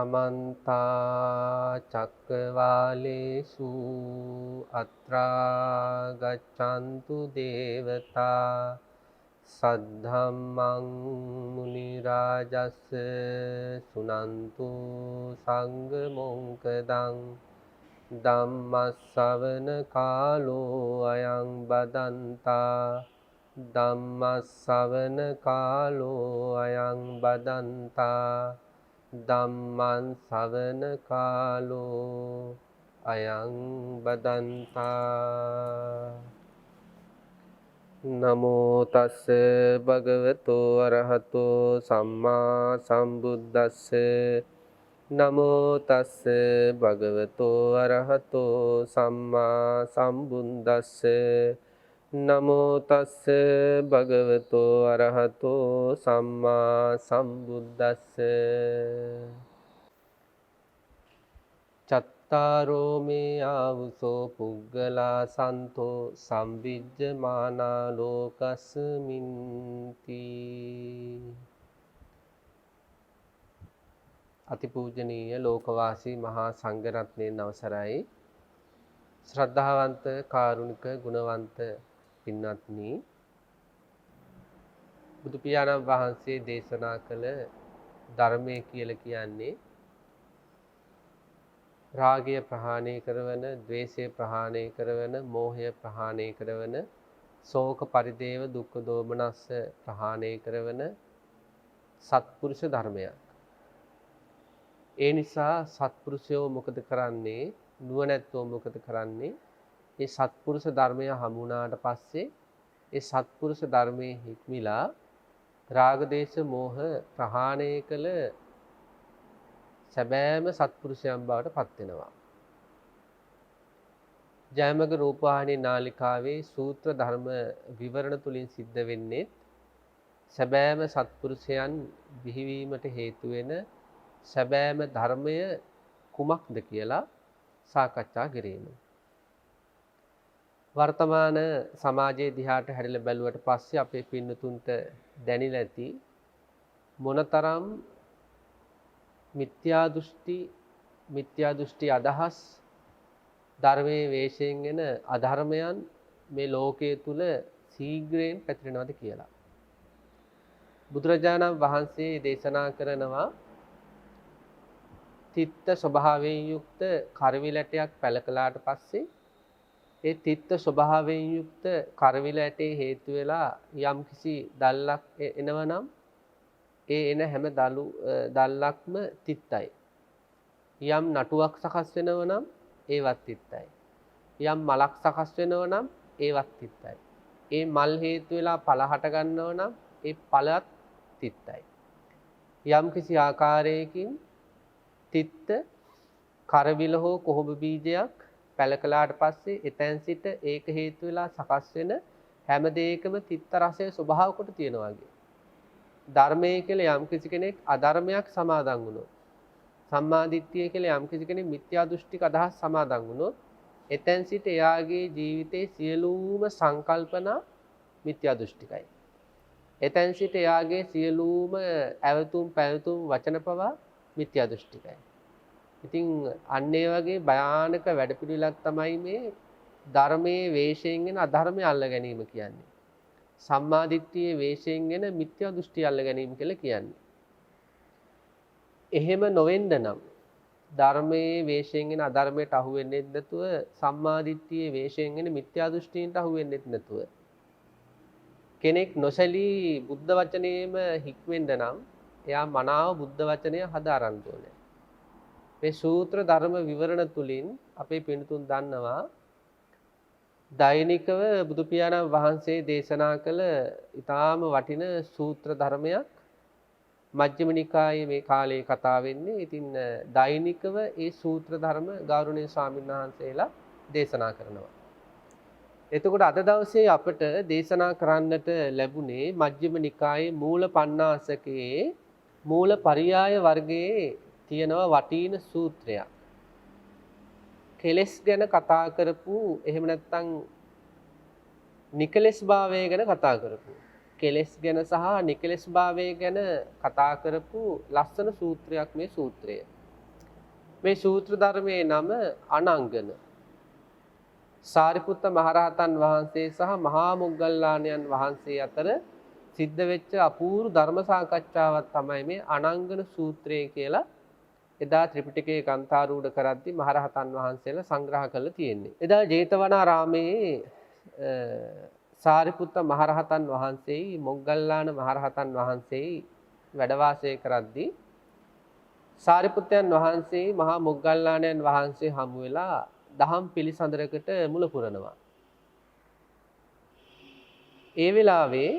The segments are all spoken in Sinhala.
समन्ता चक्रवालेषु अत्रा गच्छन्तु देवता सद्धम्मं मुनिराजस्य सुनन्तु संगमोङ्कदं ධම්මස්සවන කාලෝ අයං බදන්තා ධම්මස්සවන කාලෝ අයං බදන්තා ධම්මං සවන කාලෝ අයං බදන්තා නමෝ තස්ස භගවතෝ අරහතෝ සම්මා සම්බුද්දස්ස නමෝ තස්ස භගවතෝ අරහතෝ සම්මා සම්බුද්දස්ස නමෝ තස්ස භගවතෝ අරහතෝ සම්මා සම්බුද්දස්ස චත්තාරෝ මේ ආවුසෝ පුග්ගලා සන්තෝ සම්විජ්ජමානා ලෝකස්මින්ති අතිපූජනීය ලෝකවාසී මහා සංඝරත්නයන් අවසරයි ශ්‍රද්ධාවන්ත කාරුණික ගුණවන්ත පින්වත්නි බුදු පියාණන් වහන්සේ දේශනා කළ ධර්මය කියලා කියන්නේ රාගය ප්‍රහාණය කරවන, ද්වේෂය ප්‍රහාණය කරවන, මෝහය ප්‍රහාණය කරවන, ශෝක පරිදේව දුක්ඛ දෝමනස්ස ප්‍රහාණය කරවන සත්පුරුෂ ධර්මයක්. ඒ නිසා සත්පුරුෂයෝ මොකද කරන්නේ? නුවණැත්තෝ මොකද කරන්නේ? මේ සත්පුරුෂ ධර්මය හමු වුණාට පස්සේ ඒ සත්පුරුෂ ධර්මයේ හික්මිලා රාග දේශ මොහ ප්‍රහාණය කළ සැබෑම සත්පුරුෂයන් බවට පත් වෙනවා. ජයමග රූපවාහිනී නාලිකාවේ සූත්‍ර ධර්ම විවරණ තුලින් සිද්ධ වෙන්නේ සැබෑම සත්පුරුෂයන් බිහිවීමට හේතු වෙන සැබෑම ධර්මය කුමක්ද කියලා සාකච්ඡා කිරීම. වර්තමාන සමාජයේ දිහාට හැරිලා බැලුවට පස්සේ අපේ පින්නතුන්ට දැනෙලා ඇති මොනතරම් මිත්‍යා දෘෂ්ටි අදහස් ධර්මයේ වේශයෙන් එන අධර්මයන් මේ ලෝකයේ තුල ශීඝ්‍රයෙන් පැතිරෙනවද කියලා. බුදුරජාණන් වහන්සේ දේශනා කරනවා තිත්ත ස්වභාවයෙන් යුක්ත කරවිල ඇටයක් පැල කළාට පස්සේ ඒ තිත්ත ස්වභාවයෙන් යුක්ත කරවිල ඇටේ හේතු වෙලා යම් කිසි දැල්ලක් එනවනම් ඒ එන හැම දැල්ලක්ම තිත්තයි. යම් නටුවක් සකස් වෙනවනම් ඒවත් තිත්තයි. යම් මලක් සකස් වෙනවනම් ඒවත් තිත්තයි. ඒ මල් හේතු වෙලා පල හට ගන්නවනම් ඒ පලත් තිත්තයි. යම් කිසි ආකාරයකින් තිත්ත කරවිල හෝ කොහොඹ බීජයක් පැල කළාට පස්සේ එතෙන් සිට ඒක හේතු වෙලා සකස් වෙන හැම දෙයකම තිත්ත රසය ස්වභාව කොට තියෙනවා වගේ. ධර්මයේ කියලා යම් කිසි කෙනෙක් අධර්මයක් සමාදන් වුණොත්, සම්මා දිට්ඨිය කියලා යම් කිසි කෙනෙක් මිත්‍යා දෘෂ්ටික අදහස් සමාදන් වුණොත්, එතෙන් සිට එයාගේ ජීවිතේ සියලුම සංකල්පනා මිත්‍යා දෘෂ්ටිකයි. එතෙන් සිට එයාගේ සියලුම ඇවතුම් පැවතුම් වචන පවා මිත්‍යා දෘෂ්ටිකයි. ඉතින් අන්න ඒ වගේ භයානක වැඩපිළිවෙලක් තමයි මේ ධර්මයේ වේශයෙන් එන අධර්මය අල්ල ගැනීම කියන්නේ. සම්මා දිට්ඨියේ වේශයෙන් එන මිත්‍යා දෘෂ්ටි අල්ල ගැනීම කියලා කියන්නේ. එහෙම නොවෙන්න නම් ධර්මයේ වේශයෙන් එන අධර්මයට අහු වෙන්නේ නැතුව සම්මා දිට්ඨියේ වේශයෙන් එන මිත්‍යා දෘෂ්ටියට අහු වෙන්නේ නැතුව කෙනෙක් නොසැලී බුද්ධ වචනේම හික්වෙන්න නම් එයා මනාව බුද්ධ වචනය හදාරන්න ඕනේ. මේ සූත්‍ර ධර්ම විවරණ තුලින් අපේ පින්තුන් දන්නවා දෛනිකව බුදු පියාණන් වහන්සේ දේශනා කළ ඊටාම වටින සූත්‍ර ධර්මයක් මජ්ක්‍ධිම නිකායේ මේ කාලේ කතා වෙන්නේ. ඉතින් දෛනිකව ඒ සූත්‍ර ධර්ම ගෞරවනීය ස්වාමීන් වහන්සේලා දේශනා කරනවා. එතකොට අද දවසේ අපට දේශනා කරන්නට ලැබුණේ මජ්ක්‍ධිම නිකායේ මූල පණ්ණාසකයේ මූල පරියාය වර්ගයේ තියෙනවා වටින සූත්‍රයක්. කෙලෙස් ගැන කතා කරපු, එහෙම නැත්නම් නිකලෙස් භාවය ගැන කතා කරපු, කෙලෙස් ගැන සහ නිකලෙස් භාවය ගැන කතා කරපු ලස්සන සූත්‍රයක් මේ සූත්‍රය. මේ සූත්‍ර ධර්මයේ නම අනංගන. සාරිපුත්ත මහරහතන් වහන්සේ සහ මහා මොග්ගල්ලාණන් වහන්සේ අතර සිද්ධ වෙච්ච අපූර්ව ධර්ම සාකච්ඡාවක් තමයි මේ අනංගන සූත්‍රය කියලා එදා ත්‍රිපිටකයේ ග්‍රන්ථාරූඪ කරද්දී මහරහතන් වහන්සේලා සංග්‍රහ කරලා තියෙන්නේ. එදා ජේතවනාරාමයේ සාරිපුත්ත මහරහතන් වහන්සේයි මොග්ගල්ලාන මහරහතන් වහන්සේයි වැඩ වාසය කරද්දී සාරිපුත්තයන් වහන්සේ මහා මොග්ගල්ලාණන් වහන්සේ හමු වෙලා දහම් පිළිසඳරකට මුල පුරනවා. ඒ වෙලාවේ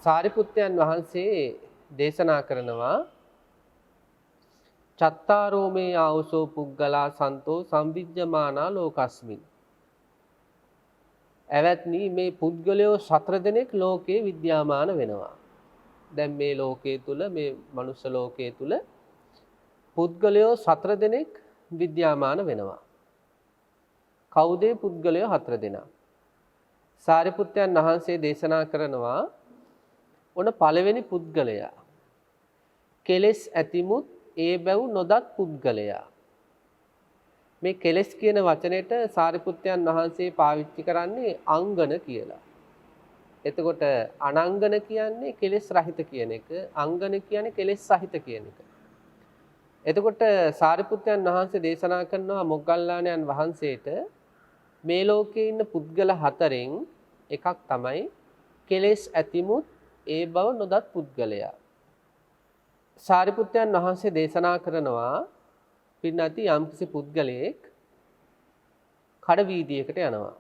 සාරිපුත්තයන් වහන්සේ දේශනා කරනවා චත්තාරෝමේ ආවසෝ පුග්ගලා සන්තෝ සම්විජ්ජමානා ලෝකස්මින්. එවත්නි මේ පුද්ගලයෝ 4 දෙනෙක් ලෝකේ විද්‍යාමාන වෙනවා. දැන් මේ ලෝකයේ තුල මේ මනුස්ස ලෝකයේ තුල පුද්ගලයෝ 4 දෙනෙක් විද්‍යාමාන වෙනවා. කවුද පුද්ගලයෝ 4 දෙනා? සාරිපුත්තයන් වහන්සේ දේශනා කරනවා ඔන පළවෙනි පුද්ගලයා කෙලෙස් ඇතිමුත් ඒ බැව් නොදත් පුද්ගලයා. මේ කෙලෙස් කියන වචනයට සාරිපුත්තයන් වහන්සේ පාවිච්චි කරන්නේ අංගන කියලා. එතකොට අනංගන කියන්නේ කෙලෙස් රහිත කියන එක, අංගන කියන්නේ කෙලෙස් සහිත කියන එක. එතකොට සාරිපුත්තයන් වහන්සේ දේශනා කරනවා මොග්ගල්ලාණන් වහන්සේට මේ ලෝකේ ඉන්න පුද්ගල 4න් එකක් තමයි කෙලෙස් ඇතිමුත් ඒ බව නොදත් පුද්ගලයා. සාරිපුත්තයන් වහන්සේ දේශනා කරනවා පින්නති යම්කිසි පුද්ගලයෙක් කඩ වීදියේකට යනවා.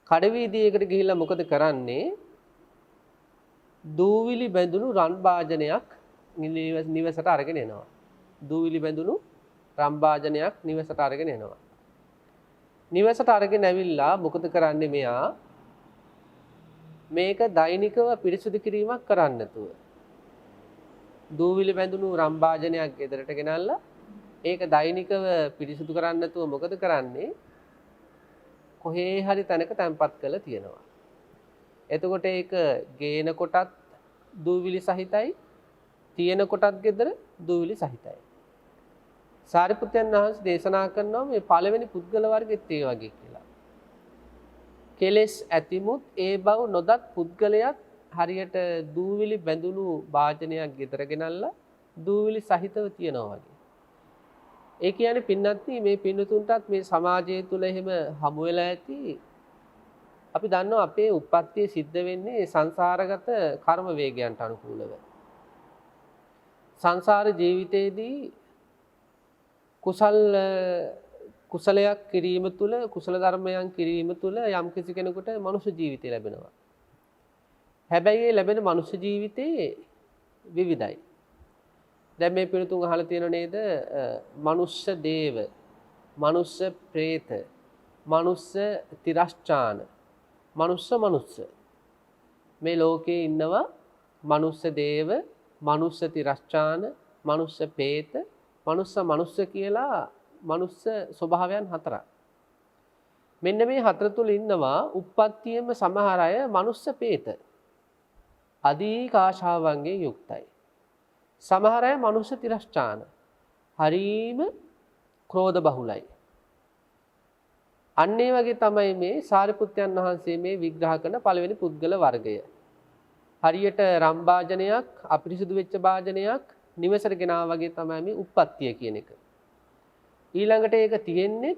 කඩ වීදියේකට ගිහිල්ලා මොකද කරන්නේ? දූවිලි බැඳුණු රන් භාජනයක් නිවසට අරගෙන එනවා. දූවිලි බැඳුණු රන් භාජනයක් නිවසට අරගෙන එනවා. නිවසට අරගෙන ඇවිල්ලා මොකද කරන්නේ මෙයා? මේක දෛනිකව පිරිසුදු කිරීමක් කරන්න නැතුව දූවිලි බැඳුණු රන් භාජනයක් ගෙදරට ගෙනල්ලා ඒක දෛනිකව පිරිසුදු කරන්න නැතුව මොකද කරන්නේ? කොහේ හරි තැනක තැන්පත් කරලා තියෙනවා. එතකොට ඒක ගේන කොටත් දූවිලි සහිතයි, තියෙන කොටත් ගෙදර දූවිලි සහිතයි. සාරිපුත්තයන් වහන්සේ දේශනා කරනවා මේ පළවෙනි පුද්ගල වර්ගෙත් ඒ වගේ කියලා. කෙලෙස් ඇතිමුත් ඒ බව නොදත් පුද්ගලයාත් හරියට දූවිලි බැඳුණු භාජනයක් ගෙදර ගෙනල්ලා දූවිලි සහිතව තියනවා වගේ. ඒ කියන්නේ පින්නත්නි මේ පින්නතුන්ටත් මේ සමාජය තුළ එහෙම හමු වෙලා ඇති. අපි දන්නවා අපේ උත්පත්තිය සිද්ධ වෙන්නේ සංසාරගත කර්ම වේගයන්ට අනුකූලව. සංසාර ජීවිතයේදී කුසලයක් කිරීම තුළ කුසල ධර්මයන් කිරීම තුළ යම් කිසි කෙනෙකුට මනුෂ්‍ය ජීවිතය ලැබෙනවා. හැබැයි ඒ ලැබෙන මනුෂ්‍ය ජීවිතේ විවිධයි. දැන් මේ පිළිතුන් අහලා තියෙනව නේද? මනුෂ්‍ය දේව, මනුෂ්‍ය പ്രേත, මනුෂ්‍ය තිරස්චාන, මනුෂ්‍ය. මේ ලෝකේ ඉන්නවා මනුෂ්‍ය දේව, මනුෂ්‍ය තිරස්චාන, මනුෂ්‍ය പ്രേත, මනුෂ්‍ය කියලා මනුෂ්‍ය ස්වභාවයන් 4ක්. මෙන්න මේ 4 තුල ඉන්නවා උප්පත්තියෙම සමහර අය මනුෂ්‍ය പ്രേත. අධික ආශාවන්ගෙන් යුක්තයි. සමහර අය මනුෂ්‍ය තිරස්චාන. හරීම ක්‍රෝධ බහුලයි. අන්න ඒ වගේ තමයි මේ සාරිපුත්තයන් වහන්සේ මේ විග්‍රහ කරන පළවෙනි පුද්ගල වර්ගය. හරියට රම් භාජනයක්, අපිරිසුදු වෙච්ච භාජනයක් නිවසට ගෙනා වගේ තමයි මේ උප්පත්තිය කියන එක. ඊළඟට ඒක තියෙන්නේ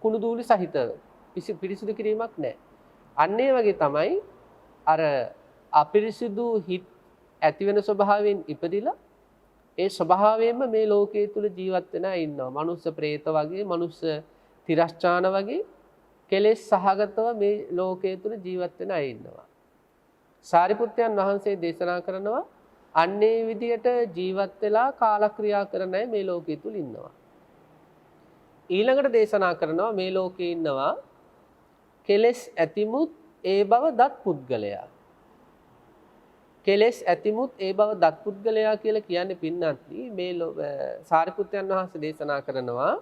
කුණු දූලි සහිතව. පිරිසුදු කිරීමක් නැහැ. අන්න ඒ වගේ තමයි අර අපිරිසුදු හිත් ඇති වෙන ස්වභාවයෙන් ඉපදිලා ඒ ස්වභාවයෙන්ම මේ ලෝකයේ තුල ජීවත් වෙන අය ඉන්නවා. මනුෂ්‍ය പ്രേත වගේ, මනුෂ්‍ය තිරස්චාන වගේ කෙලෙස් සහගතව මේ ලෝකයේ තුල ජීවත් වෙන අය ඉන්නවා. සාරිපුත්තයන් වහන්සේ දේශනා කරනවා අන්නේ විදියට ජීවත් වෙලා කාලක්‍රියා කරන අය මේ ලෝකයේ තුල ඉන්නවා. ඊළඟට දේශනා කරනවා මේ ලෝකේ ඉන්නවා කෙලෙස් ඇතිමුත් ඒ බව දත් පුද්ගලයා. කෙලෙස් ඇතිමුත් ඒ බව දත් පුද්ගලයා කියලා කියන්නේ පින්නත්නි මේ සාරිපුත්තයන් වහන්සේ දේශනා කරනවා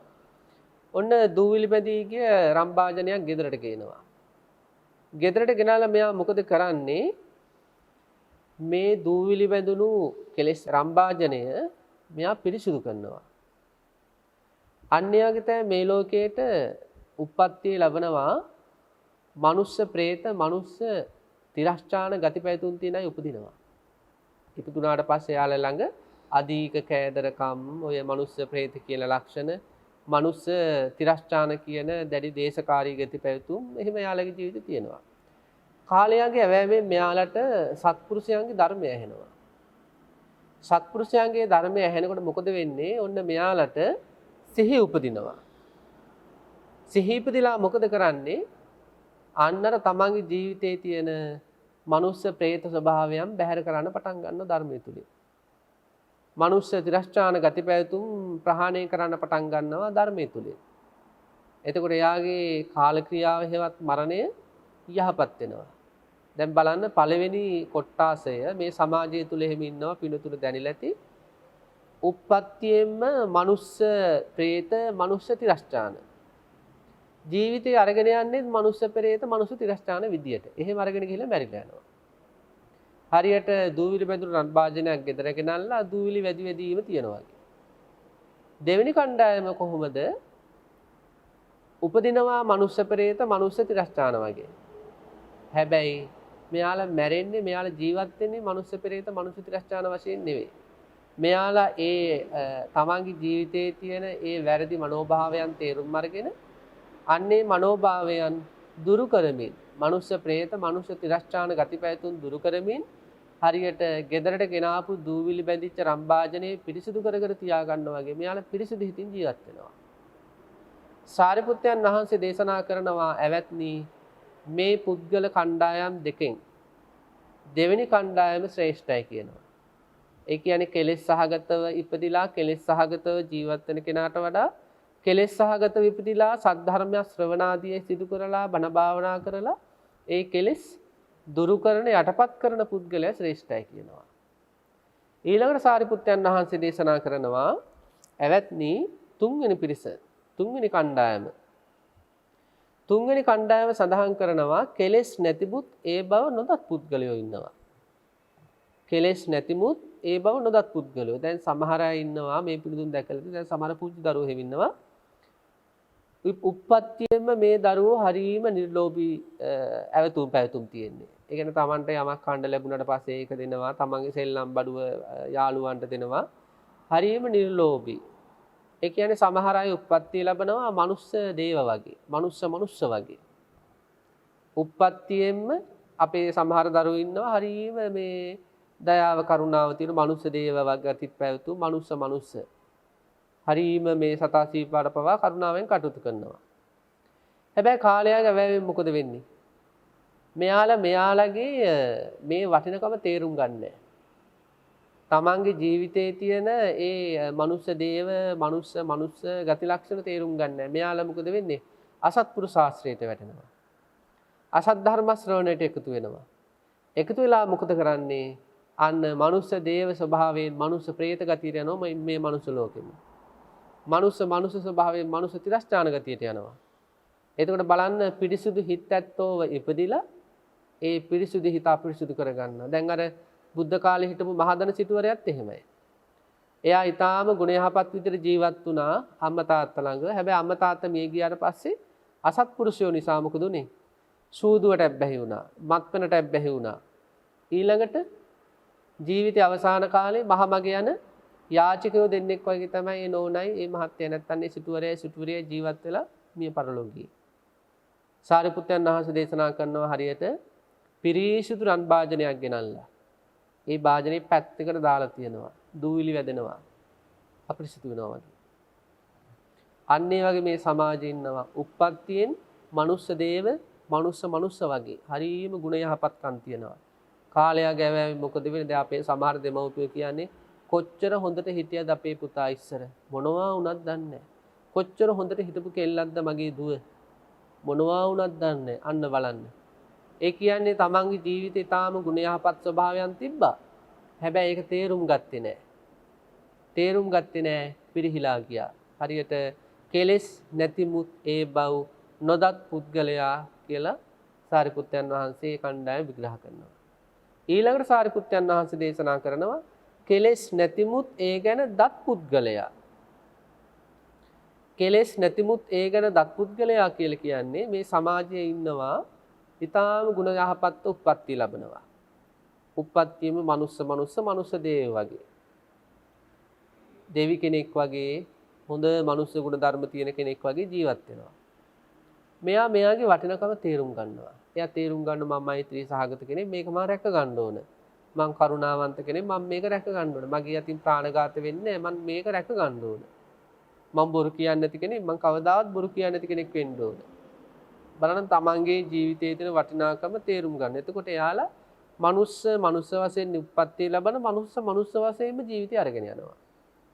ඔන්න දූවිලි බැඳී ගිය රම් භාජනයක් ගෙදරට ගේනවා. ගෙදරට ගෙනාලා මෙයා මොකද කරන්නේ? මේ දූවිලි බැඳුණු කෙලෙස් රම් භාජනය මෙයා පිරිසිදු කරනවා. අන්‍යයන්ගේ තමයි මේ ලෝකයේට උප්පත්තිය ලැබනවා. මනුස්ස ප්‍රේත මනුස්ස තිරස්චාන ගතිපැතුම් තියෙන අය උපදිනවා. ඉපදුනාට පස්සේ යාළ ළඟ අධික කෑදරකම් ඔය මනුස්ස ප්‍රේත කියන ලක්ෂණ මනුස්ස තිරස්චාන කියන දැඩි දේශකාරී ගතිපැතුම් එහෙම යාළගේ ජීවිතේ තියෙනවා. කාලයගේ ඇවෑමෙන් මෙයාලට සත්පුරුෂයන්ගේ ධර්මය ඇහෙනවා. සත්පුරුෂයන්ගේ ධර්මය ඇහෙනකොට මොකද වෙන්නේ? ඔන්න මෙයාලට සිහි උපදිනවා. සිහි ඉපදිලා මොකද කරන්නේ? අන්නර තමන්ගේ ජීවිතයේ තියෙන මනුස්ස ප්‍රේත ස්වභාවයන් බැහැර කරන්න පටන් ගන්නවා ධර්මයේ තුලින්. මනුස්ස තිරස්චාන ගතිපැවතුම් ප්‍රහාණය කරන්න පටන් ගන්නවා ධර්මයේ තුලින්. එතකොට එයාගේ කාල ක්‍රියාව හේවත් මරණය යහපත් වෙනවා. දැන් බලන්න පළවෙනි කොට්ටාසය මේ සමාජය තුල එහෙම ඉන්නවා පිනතුරු දැනිලා ඇති. උප්පත්තියෙන්ම මනුස්ස ප්‍රේත මනුස්ස තිරස්චාන ජීවිතේ අරගෙන යන්නේ මනුස්ස පෙරේත මනුස්ස තිරස්චාන විදියට. එහෙම අරගෙන ගිහලා මැරිලා යනවා. හරියට දූවිලි බැඳුණු රන් භාජනයක් ගෙදර ගෙනල්ලා දූවිලි වැඩි වැඩිම තියනවා වගේ. දෙවෙනි කණ්ඩායම කොහොමද? උපදිනවා මනුස්ස පෙරේත මනුස්ස තිරස්චාන වගේ. හැබැයි මෙයාලා මැරෙන්නේ මෙයාලා ජීවත් වෙන්නේ මනුස්ස පෙරේත මනුස්ස තිරස්චාන වශයෙන් නෙවෙයි. මෙයාලා තමන්ගේ ජීවිතයේ තියෙන ඒ වැරදි මනෝභාවයන් තේරුම් අරගෙන අන්නේ මනෝභාවයන් දුරු කරමින් මනුස්ස ප්‍රේත මනුස්ස තිරස්චාන ගතිපැතුම් දුරු කරමින් හරියට ගෙදරට ගෙනාපු දූවිලි බැඳිච්ච රම්භාජනේ පිරිසිදු කර කර තියා ගන්නවා වගේ මෙයාලා පිරිසිදු හිතින් ජීවත් වෙනවා. සාරිපුත්තයන් වහන්සේ දේශනා කරනවා ඇවැත්නි මේ පුද්ගල කණ්ඩායම් දෙකෙන් දෙවෙනි කණ්ඩායම ශ්‍රේෂ්ඨයි කියනවා. ඒ කියන්නේ කෙලෙස් සහගතව ඉපදිලා කෙලෙස් සහගතව ජීවත් වෙන කෙනාට වඩා කෙලෙස් සහගතව ඉපදිලා සද්ධර්මය ශ්‍රවණාදී සිදු කරලා බණ භාවනා කරලා ඒ කෙලෙස් දුරු කරන යටපත් කරන පුද්ගලයා ශ්‍රේෂ්ඨයි කියනවා. ඊළඟට සාරිපුත්තයන් වහන්සේ දේශනා කරනවා ඇවැත්නි තුන්වෙනි පිරිස තුන්වෙනි කණ්ඩායම සඳහන් කරනවා කෙලෙස් නැතිබුත් ඒ බව නොදත් පුද්ගලයෝ ඉන්නවා. කෙලෙස් නැතිමුත් ඒ බව නොදත් පුද්ගලයෝ. දැන් සමහර අය ඉන්නවා මේ පිළිදුන් දැකලා දැන් සමහර පුංචි දරුවෝ හැම ඉන්නවා. උප්පත්තියෙම මේ දරුවෝ හරීම නිර්ලෝභී ඇවතුම් පැවතුම් තියෙන්නේ. ඒ කියන්නේ Tamanට යමක් කන්න ලැබුණාට පස්සේ ඒක දෙනවා. Tamanගේ සෙල්ලම් බඩුව යාළුවන්ට දෙනවා. හරීම නිර්ලෝභී. ඒ කියන්නේ සමහර අය උප්පත්තිය ලැබනවා මනුස්ස දේව වගේ. මනුස්ස වගේ. උප්පත්තියෙම අපේ සමහර දරුවෝ ඉන්නවා හරීම මේ දයාව කරුණාව තියෙන මනුස්ස දේව වගේ අතිත් පැවතුම් මනුස්ස හරීම මේ සතා සීපාට පවා කරුණාවෙන් කටයුතු කරනවා. හැබැයි කාලයක වැවෙන් මොකද වෙන්නේ? මෙයාලගේ මේ වටිනකම තේරුම් ගන්නෑ. තමන්ගේ ජීවිතයේ තියෙන ඒ මනුස්ස දේව මනුස්ස ගති ලක්ෂණ තේරුම් ගන්නෑ. මෙයාලා මොකද වෙන්නේ? අසත්පුරු ශාස්ත්‍රයට වැටෙනවා. අසත් ධර්ම ශ්‍රවණයට එකතු වෙනවා. එකතු වෙලා මොකද කරන්නේ? අන්න මනුස්ස දේව ස්වභාවයෙන් මනුස්ස ප්‍රේත ගතියට යනවා මේ මනුස්ස ලෝකෙම. මනුස්ස ස්වභාවයෙන් මනුස්ස තිරස්චාන ගතියට යනවා. එතකොට බලන්න පිරිසුදු හිත් ඇත්තෝව ඉපදිලා ඒ පිරිසුදු හිත අපිරිසුදු කරගන්න. දැන් අර බුද්ධ කාලේ හිටපු මහදන සිටුවරයත් එහෙමයි. එයා ඊටාම ගුණ යහපත් විදිහට ජීවත් වුණා අම්මා තාත්තා ළඟ. හැබැයි අම්මා තාත්තා මිය ගියාට පස්සේ අසත්පුරුෂයෝ නිසා මොකද උනේ? සූදුවට ඇබ්බැහි වුණා. මත්පැනට ඇබ්බැහි වුණා. ඊළඟට ජීවිතය අවසාන කාලේ මහමග යන යාචකයෝ දෙන්නෙක් වගේ තමයි මේ නෝනයි මේ මහත්තයා නැත්තන් මේ සිටුවරයයි ජීවත් වෙලා මිය පරලෝ ගියේ. සාරිපුත්තයන් වහන්සේ දේශනා කරනවා හරියට පිරිසිදු රන් භාජනයක් ගෙනල්ලා. ඒ භාජනේ පැත්තකට දාලා තියෙනවා. දූවිලි වැදෙනවා. අපිරිසිදු වෙනවා වගේ. අන්න ඒ වගේ මේ සමාජයේ ඉන්නවා. උප්පත්තියෙන් මනුස්ස දේව මනුස්ස වගේ. හරීම ගුණ යහපත්කම් තියෙනවා. කාලය ගෑවෙ මොකද වෙන්නේ? දැන් අපේ සමහර දෙමව්පියෝ කියන්නේ කොච්චර හොඳට හිටියද අපේ පුතා ඉස්සර මොනවා වුණත් දන්නේ නැහැ. කොච්චර හොඳට හිටපු කෙල්ලක්ද මගේ දුව මොනවා වුණත් දන්නේ අන්න බලන්න. ඒ කියන්නේ තමන්ගේ ජීවිතේ තාම ගුණ යහපත් ස්වභාවයන් තිබ්බා. හැබැයි ඒක තේරුම් ගත්තේ නැහැ. පිරිහිලා ගියා. හරියට කෙලෙස් නැතිමුත් ඒ බව නොදත් පුද්ගලයා කියලා සාරිපුත්තයන් වහන්සේ කණ්ඩායම විග්‍රහ කරනවා. ඊළඟට සාරිපුත්තයන් වහන්සේ දේශනා කරනවා කෙලෙස් නැතිමුත් ඒ ගැන දත් පුද්ගලයා. කෙලෙස් නැතිමුත් ඒ ගැන දත් පුද්ගලයා කියලා කියන්නේ මේ සමාජයේ ඉන්නවා ඊටාම ගුණ යහපත් උප්පත්ති ලැබනවා. උප්පත්තියම මනුස්ස දේව වගේ. දෙවි කෙනෙක් වගේ හොඳ මනුස්ස ගුණ ධර්ම තියෙන කෙනෙක් වගේ ජීවත් වෙනවා. මෙයාගේ වටිනකම තේරුම් ගන්නවා. එයා තේරුම් ගන්න මම මෛත්‍රී සහගත කෙනෙක් මේක මම රැක ගන්න ඕන. මම කරුණාවන්ත කෙනෙක් මම මේක රැක ගන්න ඕන. මගේ අතින් ප්‍රාණඝාත වෙන්නේ නැහැ මම මේක රැක ගන්න ඕන. මම බොරු කියන්නේ නැති කෙනෙක් මම කවදාවත් බොරු කියන්නේ නැති කෙනෙක් වෙන්න ඕන. බලන්න තමන්ගේ ජීවිතයේ තියෙන වටිනාකම තේරුම් ගන්න. එතකොට එයාලා මනුස්ස වශයෙන් උප්පත්ති ලැබන මනුස්ස වශයෙන්ම ජීවිතය අරගෙන යනවා.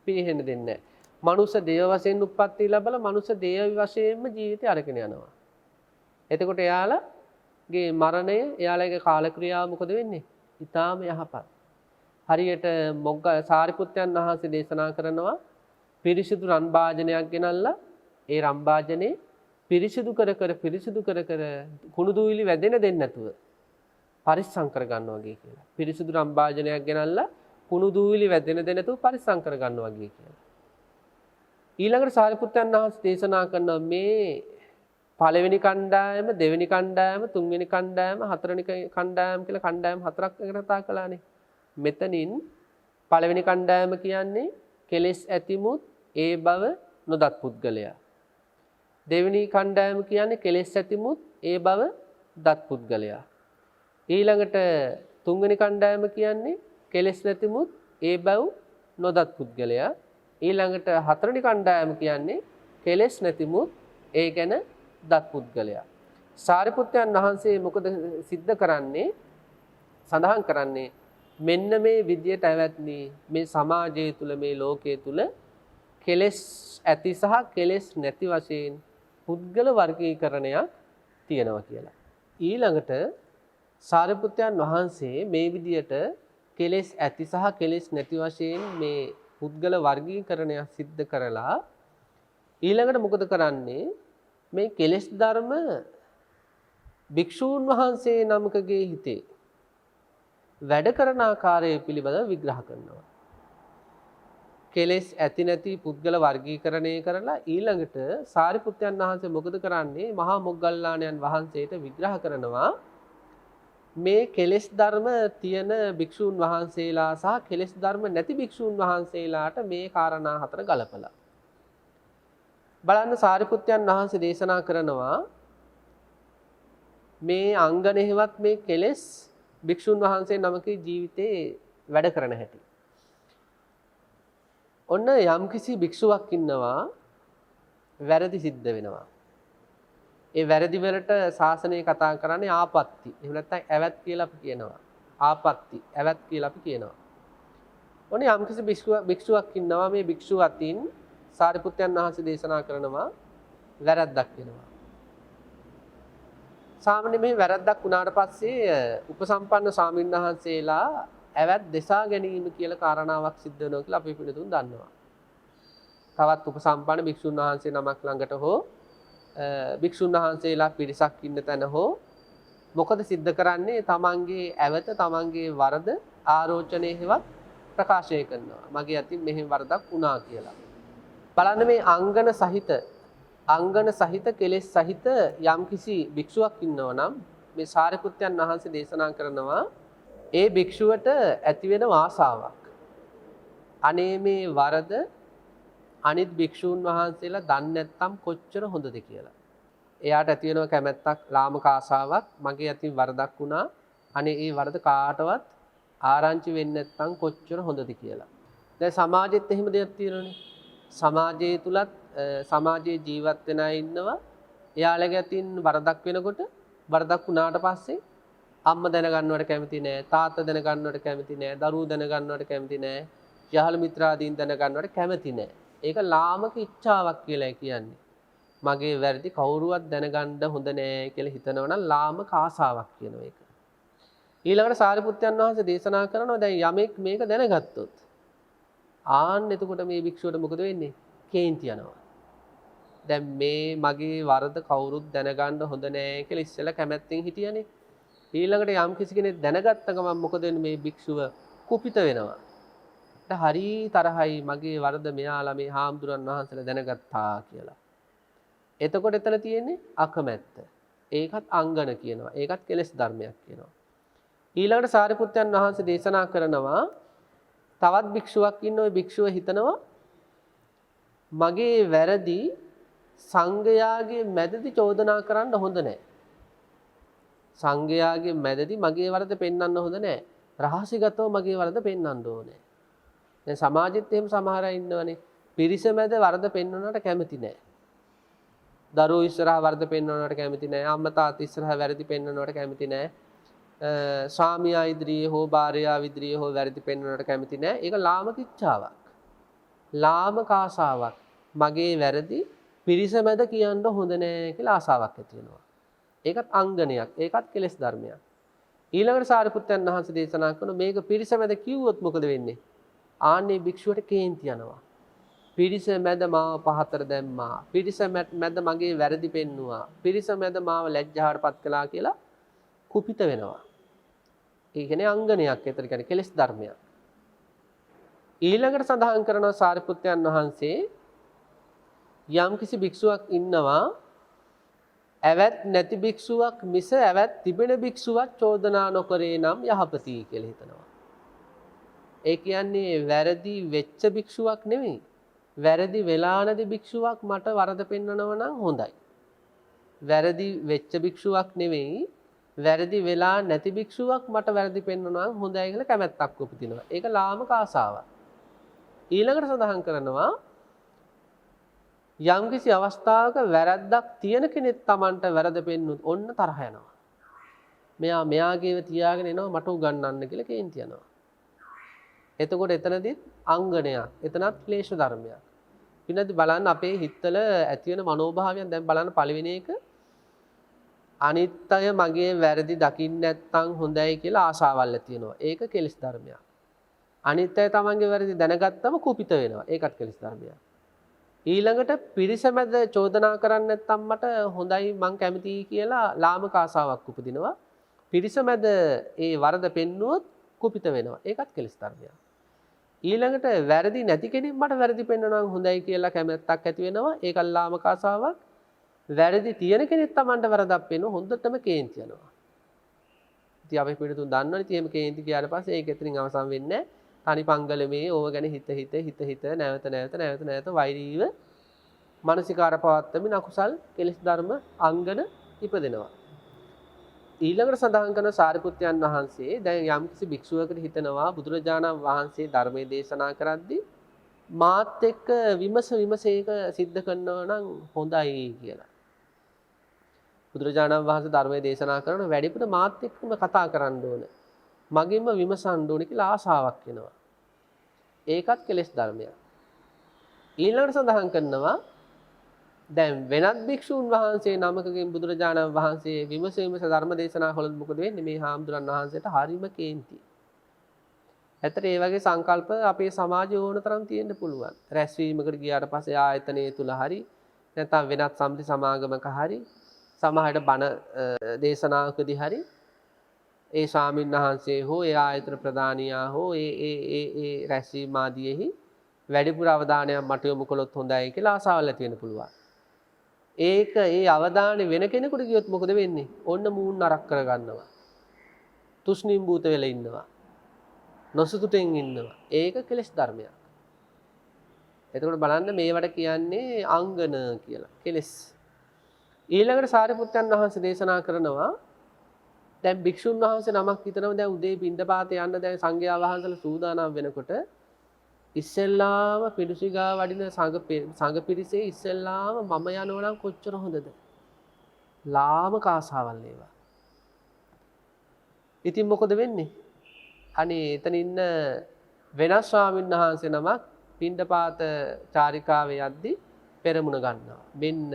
පිළිහෙන්න දෙන්නේ නැහැ. මනුස්ස දේව වශයෙන් උප්පත්ති ලැබලා මනුස්ස දේව වශයෙන්ම ජීවිතය අරගෙන යනවා. එතකොට එයාලගේ මරණය එයාලගේ කාලක්‍රියාව මොකද වෙන්නේ? ඊටාම යහපත්. හරියට සාරිපුත්තයන් වහන්සේ දේශනා කරනවා පිරිසිදු රන් භාජනයක් ගෙනල්ලා ඒ රන් භාජනේ පිරිසිදු කර කුණු දූවිලි වැදෙන්න දෙන්නේ නැතුව පරිස්සම් කර ගන්නවා වගේ කියලා. පිරිසිදු රන් භාජනයක් ගෙනල්ලා කුණු දූවිලි වැදෙන්න දෙන්නේ නැතුව පරිස්සම් කර ගන්නවා වගේ කියලා. ඊළඟට සාරිපුත්තයන් වහන්සේ දේශනා කරන මේ පළවෙනි කණ්ඩායම, දෙවෙනි කණ්ඩායම, තුන්වෙනි කණ්ඩායම, හතරවෙනි කණ්ඩායම කියලා කණ්ඩායම් හතරක් කතා කළානේ. මෙතනින් පළවෙනි කණ්ඩායම කියන්නේ කෙලෙස් ඇතිමුත් ඒ බව නොදත් පුද්ගලයා. දෙවෙනි කණ්ඩායම කියන්නේ කෙලෙස් ඇතිමුත් ඒ බව දත් පුද්ගලයා. ඊළඟට තුන්වෙනි කණ්ඩායම කියන්නේ කෙලෙස් නැතිමුත් ඒ බව නොදත් පුද්ගලයා. ඊළඟට හතරවෙනි කණ්ඩායම කියන්නේ කෙලෙස් නැතිමුත් ඒ ගැන දත් පුද්ගලයා. සාරිපුත්තයන් වහන්සේ මොකද සිද්ධ කරන්නේ? සඳහන් කරන්නේ මෙන්න මේ විදියට ඇවැත්නි මේ සමාජය තුල මේ ලෝකයේ තුල කෙලෙස් ඇති සහ කෙලෙස් නැති වශයෙන් පුද්ගල වර්ගීකරණයක් තියෙනවා කියලා. ඊළඟට සාරිපුත්තයන් වහන්සේ මේ විදියට කෙලෙස් ඇති සහ කෙලෙස් නැති වශයෙන් මේ පුද්ගල වර්ගීකරණය සිද්ධ කරලා ඊළඟට මොකද කරන්නේ? මේ කෙලෙස් ධර්ම භික්ෂූන් වහන්සේ නමකගේ හිතේ වැඩ කරන ආකාරය පිළිබඳව විග්‍රහ කරනවා. කෙලෙස් ඇති නැති පුද්ගල වර්ගීකරණය කරලා ඊළඟට සාරිපුත්තයන් වහන්සේ මොකද කරන්නේ? මහා මොග්ගල්ලාණන් වහන්සේට විග්‍රහ කරනවා මේ කෙලෙස් ධර්ම තියෙන භික්ෂූන් වහන්සේලා සහ කෙලෙස් ධර්ම නැති භික්ෂූන් වහන්සේලාට මේ කාරණා හතර ගලපලා. බලන්න සාරිපුත්තයන් වහන්සේ දේශනා කරනවා මේ අංගනෙහිවත් මේ කෙලෙස් භික්ෂුන් වහන්සේ නමකේ ජීවිතේ වැඩ කරන හැටි. ඔන්න යම්කිසි භික්ෂුවක් ඉන්නවා වැරදි සිද්ධ වෙනවා. ඒ වැරදි වලට ශාසනය කතා කරන්නේ ආපත්‍ති. එහෙම නැත්නම් ඇවැත් කියලා අපි කියනවා. ආපත්‍ති, ඇවැත් කියලා අපි කියනවා. ඔන්න යම්කිසි භික්ෂුවක් ඉන්නවා මේ භික්ෂුව අතින් සාරිපුත්තයන් වහන්සේ දේශනා කරනවා වැරද්දක් වෙනවා. සාමාන්‍ය මේ වැරද්දක් වුණාට පස්සේ උපසම්පන්න ස්වාමීන් වහන්සේලා ඇවැත් දෙසා ගැනීම කියලා කාරණාවක් සිද්ධ වෙනවා කියලා අපි පිළිතුරු දන්නවා. තවත් උපසම්පන්න භික්ෂුන් වහන්සේ නමක් ළඟට හෝ භික්ෂුන් වහන්සේලා පිරිසක් ඉන්න තැන හෝ මොකද සිද්ධ කරන්නේ? තමන්ගේ ඇවත තමන්ගේ වරද ආරෝචනයේ හෙවත් ප්‍රකාශය කරනවා. මගේ අතින් මෙහෙම වරදක් වුණා කියලා. බලන්න මේ අංගන සහිත කෙලෙස් සහිත යම්කිසි භික්ෂුවක් ඉන්නවා නම් මේ සාරිපුත්තයන් වහන්සේ දේශනා කරනවා ඒ භික්ෂුවට ඇති වෙන ආසාවක්. අනේ මේ වරද අනිත් භික්ෂූන් වහන්සේලා දන්නේ නැත්නම් කොච්චර හොඳද කියලා. එයාට ඇති වෙන කැමැත්තක්, ලාමක ආසාවක්, මගේ අතින් වරදක් වුණා. අනේ ඒ වරද කාටවත් ආරංචි වෙන්නේ නැත්නම් කොච්චර හොඳද කියලා. දැන් සමාජෙත් එහෙම දෙයක් තියෙනවනේ. සමාජයේ තුලත් සමාජයේ ජීවත් වෙන අය ඉන්නවා. එයාලගේ අතින් වරදක් වෙනකොට වරදක් වුණාට පස්සේ අම්මා දැනගන්නවට කැමති නෑ, තාත්තා දැනගන්නවට කැමති නෑ, දරුවෝ දැනගන්නවට කැමති නෑ, යහළ මිත්‍රාදීන් දැනගන්නවට කැමති නෑ. ඒක ලාමක ඉච්ඡාවක් කියලා කියන්නේ. මගේ වැරදි කවුරුවත් දැනගන්න හොඳ නෑ කියලා හිතනවා නම් ලාමක ආසාවක් කියනවා ඒක. ඊළඟට සාරිපුත්තයන් වහන්සේ දේශනා කරනවා දැන් යමෙක් මේක දැනගත්තොත් එතකොට මේ භික්ෂුවට මොකද වෙන්නේ? කේන්ති යනවා. දැන් මේ මගේ වරද කවුරුත් දැනගන්න හොඳ නෑ කියලා ඉස්සෙල්ලා කැමැත්තෙන් හිටියනේ. ඊළඟට යම් කිසි කෙනෙක් දැනගත්ත ගමන් මොකද වෙන්නේ? මේ භික්ෂුව කුපිත වෙනවා. හරි තරහයි මගේ වරද මෙයාලා මේ හාමුදුරන් වහන්සේලා දැනගත්තා කියලා. එතකොට එතන තියෙන්නේ අකමැත්ත. ඒකත් අංගන කියනවා. ඒකත් කෙලෙස් ධර්මයක් කියනවා. ඊළඟට සාරිපුත්තයන් වහන්සේ දේශනා කරනවා තවත් භික්ෂුවක් ඉන්න ওই භික්ෂුව හිතනවා මගේ වැරදි සංඝයාගේ මැදදී චෝදනා කරන්න හොඳ නැහැ. සංඝයාගේ මැදදී මගේ වරද පෙන්වන්න හොඳ නැහැ. රහසිගතව මගේ වරද පෙන්වන්න ඕනේ. දැන් සමාජෙත් එහෙම සමහර අය ඉන්නවනේ. පිරිස මැද වරද පෙන්වන්නට කැමති නැහැ. දරුවෝ ඉස්සරහා වරද පෙන්වන්නට කැමති නැහැ. අම්මා තාත්තා ඉස්සරහා වැරදි පෙන්වන්නට කැමති නැහැ. ස්වාමියා ඉදිරියේ හෝ භාර්යාව ඉදිරියේ හෝ වැරදි පෙන්වන්නට කැමති නැහැ. ඒක ලාමක ඉච්ඡාවක්. ලාමක ආසාවක්. මගේ වැරදි පිරිස මැද කියන්න හොඳ නැහැ කියලා ආසාවක් ඇති වෙනවා. ඒකත් අංගනයක්. ඒකත් කෙලෙස් ධර්මයක්. ඊළඟට සාරිපුත්තයන් වහන්සේ දේශනා කරන මේක පිරිස මැද කිව්වොත් මොකද වෙන්නේ? ආන්නේ භික්ෂුවට කේන්ති යනවා. පිරිස මැද මාව පහතර දැම්මා. පිරිස මැද මගේ වැරදි පෙන්නුවා. පිරිස මැද මාව ලැජ්ජාවටපත් කළා කියලා කුපිත වෙනවා. ඒ කියන්නේ අංගනයක්. ඒතර කියන්නේ කෙලෙස් ධර්මයක්. ඊළඟට සඳහන් කරනවා සාරිපුත්තයන් වහන්සේ යම් කිසි භික්ෂුවක් ඉන්නවා ඇවැත් නැති භික්ෂුවක් මිස ඇවැත් තිබෙන භික්ෂුවක් චෝදනා නොකරේ නම් යහපති කියලා හිතනවා. ඒ කියන්නේ වැරදි වෙච්ච භික්ෂුවක් නෙමෙයි. වැරදි වෙලා නැති භික්ෂුවක් මට වරද පෙන්වනවා නම් හොඳයි. වැරදි වෙච්ච භික්ෂුවක් නෙමෙයි. වැරදි වෙලා නැති භික්ෂුවක් මට වැරදි පෙන්වනවා නම් හොඳයි කියලා කැමැත්තක් උපදිනවා. ඒක ලාමක ආසාවක්. ඊළඟට සඳහන් කරනවා යම්කිසි අවස්ථාවක වැරද්දක් තියෙන කෙනෙක් Tamanට වැරද පෙන්නුත් ඔන්න තරහ යනවා. මෙයාගේව තියාගෙන එනවා මට උගන්වන්න කියලා කේන්ති යනවා. එතකොට එතනදිත් අංගනයක්. එතනත් ක්ලේශ ධර්මයක්. ඊනදි බලන්න අපේ හිතවල ඇති වෙන මනෝභාවයන් දැන් බලන්න පළවෙනි එක අනිත්‍ය මගේ වැරදි දකින්න නැත්නම් හොඳයි කියලා ආශාවල් ඇති වෙනවා. ඒක කෙලෙස් ධර්මයක්. අනිත්‍ය තමන්ගේ වැරදි දැනගත්තම කුපිත වෙනවා. ඒකත් කෙලෙස් ධර්මයක්. ඊළඟට පිරිස මැද චෝදනා කරන්නේ නැත්නම් මට හොඳයි මං කැමතියි කියලා ලාමක ආසාවක් උපදිනවා. පිරිස මැද ඒ වරද පෙන්නුවොත් කුපිත වෙනවා. ඒකත් කෙලෙස් ධර්මයක්. ඊළඟට වැරදි නැති කෙනෙක් මට වැරදි පෙන්වනවා හොඳයි කියලා කැමැත්තක් ඇති වෙනවා. ඒකත් ලාමක ආසාවක්. වැරදි තියෙන කෙනෙක් Tamanට වරදක් පෙන්වන හොඳටම කේන්ති යනවා. ඉතින් අපි පිටුතුන් දන්නවනේ ඉතින් එහෙම කේන්ති ගියාට පස්සේ ඒක එතනින් අවසන් වෙන්නේ නැහැ. තනි පංගලමේ ඕව ගැන හිත නැවත වෛරීව මානසිකාර පවත්තමින් අකුසල් කෙලෙස් ධර්ම අංගන ඉපදෙනවා. ඊළඟට සඳහන් කරන සාරිපුත්යන් වහන්සේ දැන් යම්කිසි භික්ෂුවකට හිතනවා බුදුරජාණන් වහන්සේ ධර්මයේ දේශනා කරද්දී මාත් එක්ක විමසේක සිද්ධ කරනවා නම් හොඳයි කියලා. බුදුරජාණන් වහන්සේ ධර්මයේ දේශනා කරන වැඩිපුර මාත් එක්කම කතා කරන්න ඕන. මගින්ම විමසන්න ඕන කියලා ආසාවක් වෙනවා. ඒකත් කෙලෙස් ධර්මයක්. ඊළඟට සඳහන් කරනවා දැන් වෙනත් භික්ෂුන් වහන්සේ නමකගෙන් බුදුරජාණන් වහන්සේ විමස ධර්ම දේශනා කළොත් මොකද වෙන්නේ? මේ හාමුදුරන් වහන්සේට හරිම කේන්ති. ඇත්තට ඒ වගේ සංකල්ප අපේ සමාජයේ ඕන තරම් තියෙන්න පුළුවන්. රැස්වීමකට ගියාට පස්සේ ආයතනයේ තුල හරි නැත්නම් වෙනත් සම්පති සමාගමක හරි සමාහයට බණ දේශනාවකදී හරි ඒ ස්වාමීන් වහන්සේ හෝ ඒ ආයතන ප්‍රධානියා හෝ ඒ රැස්වීම ආදීෙහි වැඩිපුර අවධානයක් මට යොමු කළොත් හොඳයි කියලා ආසාවල් ඇති වෙන්න පුළුවන්. ඒක ඒ අවධානය වෙන කෙනෙකුට ගියොත් මොකද වෙන්නේ? ඔන්න මූණ නරක් කරගන්නවා. තුෂ්ණිම් භූත වෙලා ඉන්නවා. නොසතුටෙන් ඉන්නවා. ඒක කෙලෙස් ධර්මයක්. එතකොට බලන්න මේවට කියන්නේ අංගන කියලා. කෙලෙස්. ඊළඟට සාරිපුත්තයන් වහන්සේ දේශනා කරනවා දැන් භික්ෂුන් වහන්සේ නමක් හිතනවා දැන් උදේ පින්ඩපාතේ යන්න දැන් සංඝයා වහන්සේලා සූදානම් වෙනකොට ඉස්සෙල්ලාම පිඬුසිඟා වඩින සංඝ පිරිසේ ඉස්සෙල්ලාම මම යනවා නම් කොච්චර හොඳද? ලාමක ආසාවල් ඒවා. ඉතින් මොකද වෙන්නේ? අනේ එතන ඉන්න වෙනස් ස්වාමීන් වහන්සේ නමක් පින්ඩපාත චාරිකාවේ යද්දි පෙරමුණ ගන්නවා. මෙන්න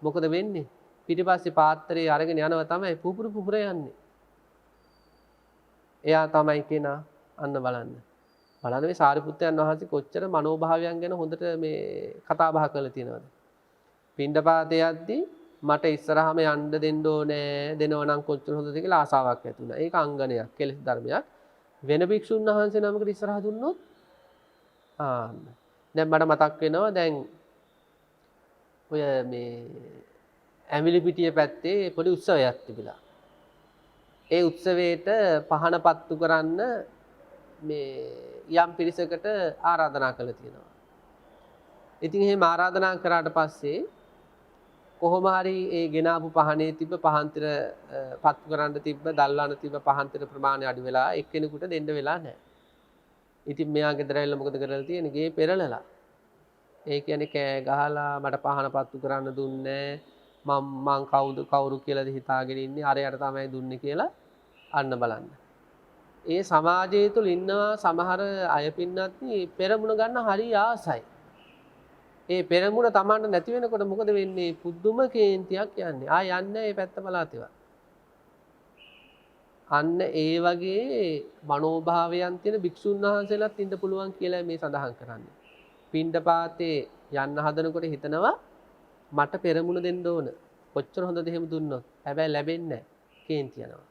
මොකද වෙන්නේ? පිටිපස්සේ පාත්‍රයේ අරගෙන යනවා තමයි පුපුර යන්නේ. එයා තමයි කෙනා අන්න බලන්න. බලන්න මේ සාරිපුත්තයන් වහන්සේ කොච්චර මනෝභාවයන් ගැන හොඳට මේ කතා බහ කරලා තියෙනවද? පින්ඩපාතේ යද්දී මට ඉස්සරහම යන්න දෙන්න ඕනේ දෙනව නම් කොච්චර හොඳද කියලා ආසාවක් ඇති වුණා. ඒක අංගනයක්, කෙලෙස් ධර්මයක්. වෙන භික්ෂුන් වහන්සේ නමකට ඉස්සරහ දුන්නොත් දැන් මට මතක් වෙනවා දැන් ඔය මේ ඇමිලිපිටිය පැත්තේ පොඩි උත්සවයක් තිබිලා. ඒ උත්සවයට පහන පත්තු කරන්න මේ යම් පිරිසකට ආරාධනා කළා තියෙනවා. ඉතින් එහෙම ආරාධනා කරාට පස්සේ කොහොම හරි ඒ ගෙනාපු පහනේ තිබ්බ පහන්තර පත්තු කරන්න තිබ්බ දල්වන්න තිබ්බ පහන්තර ප්‍රමාණය අඩු වෙලා එක්කෙනෙකුට දෙන්න වෙලා නැහැ. ඉතින් මෙයා ගෙදර ඇවිල්ලා මොකද කරලා තියෙන්නේ? ගේ පෙරලලා. ඒ කියන්නේ කෑ ගහලා මට පහන පත්තු කරන්න දුන්නේ මං කවුරු කියලාද හිතාගෙන ඉන්නේ අරයට තමයි දුන්නේ කියලා අන්න බලන්න. ඒ සමාජය තුළ ඉන්නවා සමහර අය පින්නත්නි පෙරමුණ ගන්න හරි ආසයි. ඒ පෙරමුණ Tamanට නැති වෙනකොට මොකද වෙන්නේ? පුදුම කේන්තියක් යන්නේ. යන්නේ ඒ පැත්ත බලාතේවා. අන්න ඒ වගේ මනෝභාවයන් තියෙන භික්ෂුන් වහන්සේලාත් ඉන්න පුළුවන් කියලා මේ සඳහන් කරන්නේ. පිණ්ඩපාතේ යන්න හදනකොට හිතනවා මට පෙරමුණ දෙන්න ඕන. කොච්චර හොඳද එහෙම දුන්නොත්. හැබැයි ලැබෙන්නේ නැහැ. කේන්ති යනවා.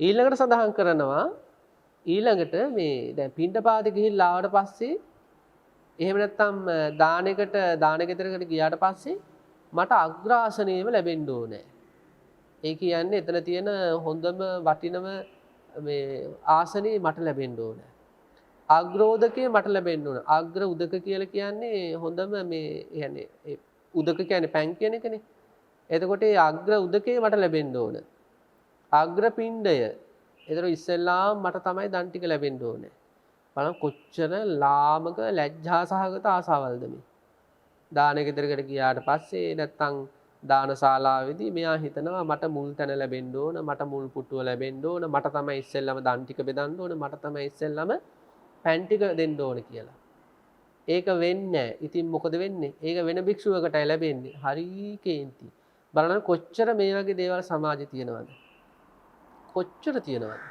ඊළඟට සඳහන් කරනවා ඊළඟට මේ දැන් පිණ්ඩපාතේ ගිහිල්ලා ආවට පස්සේ එහෙම නැත්නම් දාන ගෙදරකට ගියාට පස්සේ මට අග්‍රාසනයේම ලැබෙන්න ඕනේ. ඒ කියන්නේ එතන තියෙන හොඳම වටිනම මේ ආසනේ මට ලැබෙන්න ඕනේ. අග්‍රෝදකේ මට ලැබෙන්න ඕන. අග්‍ර උදක කියලා කියන්නේ හොඳම මේ يعني උදක කියන්නේ පැන් කියන එකනේ. එතකොට ඒ අග්‍ර උදකේ මට ලැබෙන්න ඕන. අග්‍ර පිණ්ඩය. ඒතර ඉස්සෙල්ලාම මට තමයි දන් ටික ලැබෙන්න ඕනේ. බලන්න කොච්චර ලාමක ලැජ්ජා සහගත ආසාවල්ද මේ. දාන ගෙදරකට ගියාට පස්සේ නැත්තම් දානශාලාවේදී මෙයා හිතනවා මට මුල් තැන ලැබෙන්න ඕන, මට මුල් පුටුව ලැබෙන්න ඕන, මට තමයි ඉස්සෙල්ලාම දන් ටික බෙදන්න ඕන, මට තමයි ඉස්සෙල්ලාම පැන් ටික දෙන්න ඕන කියලා. ඒක වෙන්නේ නැහැ. ඉතින් මොකද වෙන්නේ? ඒක වෙන භික්ෂුවකටයි ලැබෙන්නේ. හරි කේන්ති. බලන්න කොච්චර මේ වගේ දේවල් සමාජේ තියෙනවද? කොච්චර තියෙනවද?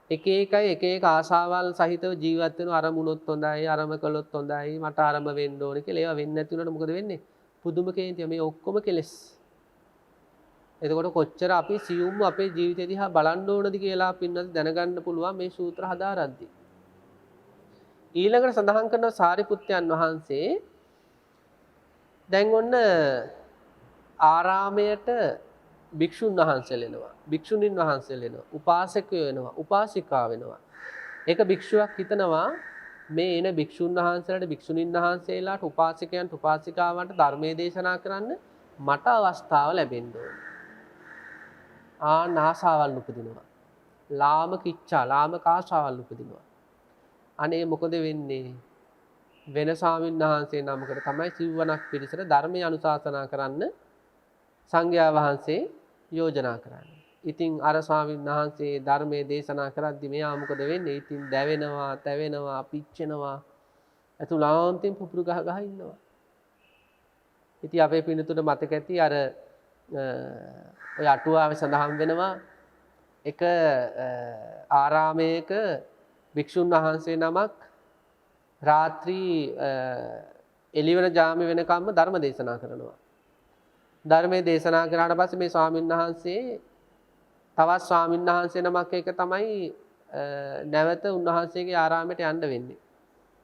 එක එක ආශාවල් සහිතව ජීවත් වෙන අරමුණොත් හොඳයි, අරම කළොත් හොඳයි, මට අරම වෙන්න ඕනේ කියලා. ඒවා වෙන්නේ නැති වුණාට මොකද වෙන්නේ? පුදුම කේන්තිය. මේ ඔක්කොම කෙලෙස්. එතකොට කොච්චර අපි සියුම්ව අපේ ජීවිතය දිහා බලන්න ඕනද කියලා පින්නත් දැනගන්න පුළුවන් මේ සූත්‍ර හදාරද්දී. ඊළඟට සඳහන් කරන සාරිපුත්තයන් වහන්සේ දැන් ඔන්න ආරාමයට භික්ෂුන් වහන්සේලා එනවා. භික්ෂුණීන් වහන්සේලා එනවා. උපාසකයෝ එනවා. උපාසිකා වෙනවා. ඒක භික්ෂුවක් හිතනවා මේ එන භික්ෂුන් වහන්සේලාට භික්ෂුණීන් වහන්සේලාට උපාසිකයන්ට උපාසිකාවන්ට ධර්මයේ දේශනා කරන්න මට අවස්ථාව ලැබෙන්න ඕනේ. ආසාවල් උපදිනවා. ලාමක ඉච්ඡා, ලාමක ආශාවල් උපදිනවා. අනේ මොකද වෙන්නේ? වෙන ස්වාමීන් වහන්සේ නමකට තමයි සිව්වනක් පිරිසට ධර්මයේ අනුශාසනා කරන්න සංඝයා වහන්සේ යෝජනා කරන්නේ. ඉතින් අර ස්වාමීන් වහන්සේ ධර්මයේ දේශනා කරද්දි මෙයා මොකද වෙන්නේ? ඉතින් දැවෙනවා, තැවෙනවා, පිච්චෙනවා. අතුලාන්තෙන් පුපුරු ගහ ගහ ඉන්නවා. ඉතින් අපේ පින්නතුට මතක ඇති අර ඔය අටුවාවේ සඳහන් වෙනවා එක ආරාමයක භික්ෂුන් වහන්සේ නමක් රාත්‍රී එළිවන ජාමේ වෙනකම්ම ධර්ම දේශනා කරනවා. ධර්මයේ දේශනා කරාට පස්සේ මේ ස්වාමීන් වහන්සේ තවත් ස්වාමීන් වහන්සේ නමක් එක තමයි නැවත උන්වහන්සේගේ ආරාමයට යන්න වෙන්නේ.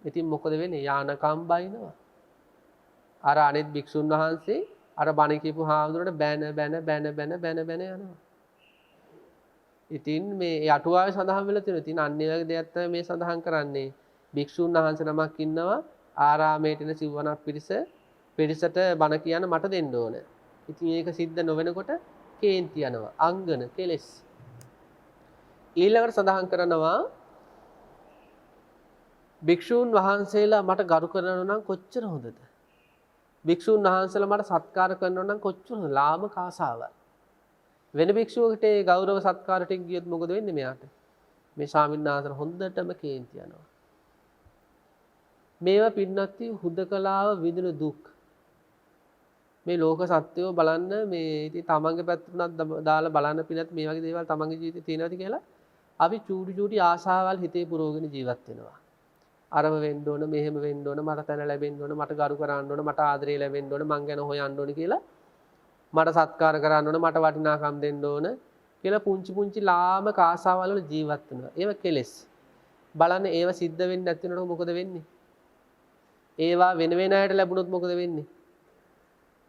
ඉතින් මොකද වෙන්නේ? යානකම් බයිනවා. අර අනිත් භික්ෂුන් වහන්සේ අර බණ කියපු හාමුදුරට බැන යනවා. ඉතින් මේ අටුවාවේ සඳහන් වෙලා තියෙනවා. ඉතින් අන්නේ වගේ දෙයක් තමයි මේ සඳහන් කරන්නේ. භික්ෂුන් වහන්සේ නමක් ඉන්නවා ආරාමයට එන සිව්වනක් පිරිසට බණ කියන්න මට දෙන්න ඕන. ඉතින් ඒක සිද්ධ නොවෙනකොට කේන්ති යනවා. අංගන කෙලස්. ඊළඟට සඳහන් කරනවා භික්ෂුන් වහන්සේලා මට ගරු කරනවා නම් කොච්චර හොඳද? භික්ෂුන් වහන්සේලා මට සත්කාර කරනවා නම් කොච්චර ලාමක ආසාවල්. වෙන භික්ෂුවකට ඒ ගෞරව සත්කාර ටික ගියොත් මොකද වෙන්නේ මෙයාට? මේ ස්වාමීන් වහන්සේ හොඳටම කේන්ති යනවා. මේවා පින්නත්ති හුදකලාව විඳින දුක්. මේ ලෝක සත්‍යෝ බලන්න මේ ඉතින් තමන්ගේ පැත්තට දාලා බලන්න පින්නත් මේ වගේ දේවල් තමන්ගේ ජීවිතේ තියෙනවද කියලා අපි චූටි ආශාවල් හිතේ පුරවගෙන ජීවත් වෙනවා. අරම වෙන්න ඕන, මෙහෙම වෙන්න ඕන, මට තැන ලැබෙන්න ඕන, මට ගරු කරන්න ඕන, මට ආදරේ ලැබෙන්න ඕන, මං ගැන හොයන්න ඕන කියලා මට සත්කාර කරන්න ඕන, මට වටිනාකම් දෙන්න ඕන කියලා පුංචි ලාමක ආශාවල් වල ජීවත් වෙනවා. ඒව කෙලෙස්. බලන්න ඒව සිද්ධ වෙන්නේ නැති වෙනකොට මොකද වෙන්නේ? ඒවා වෙන වෙන අයට ලැබුණොත් මොකද වෙන්නේ?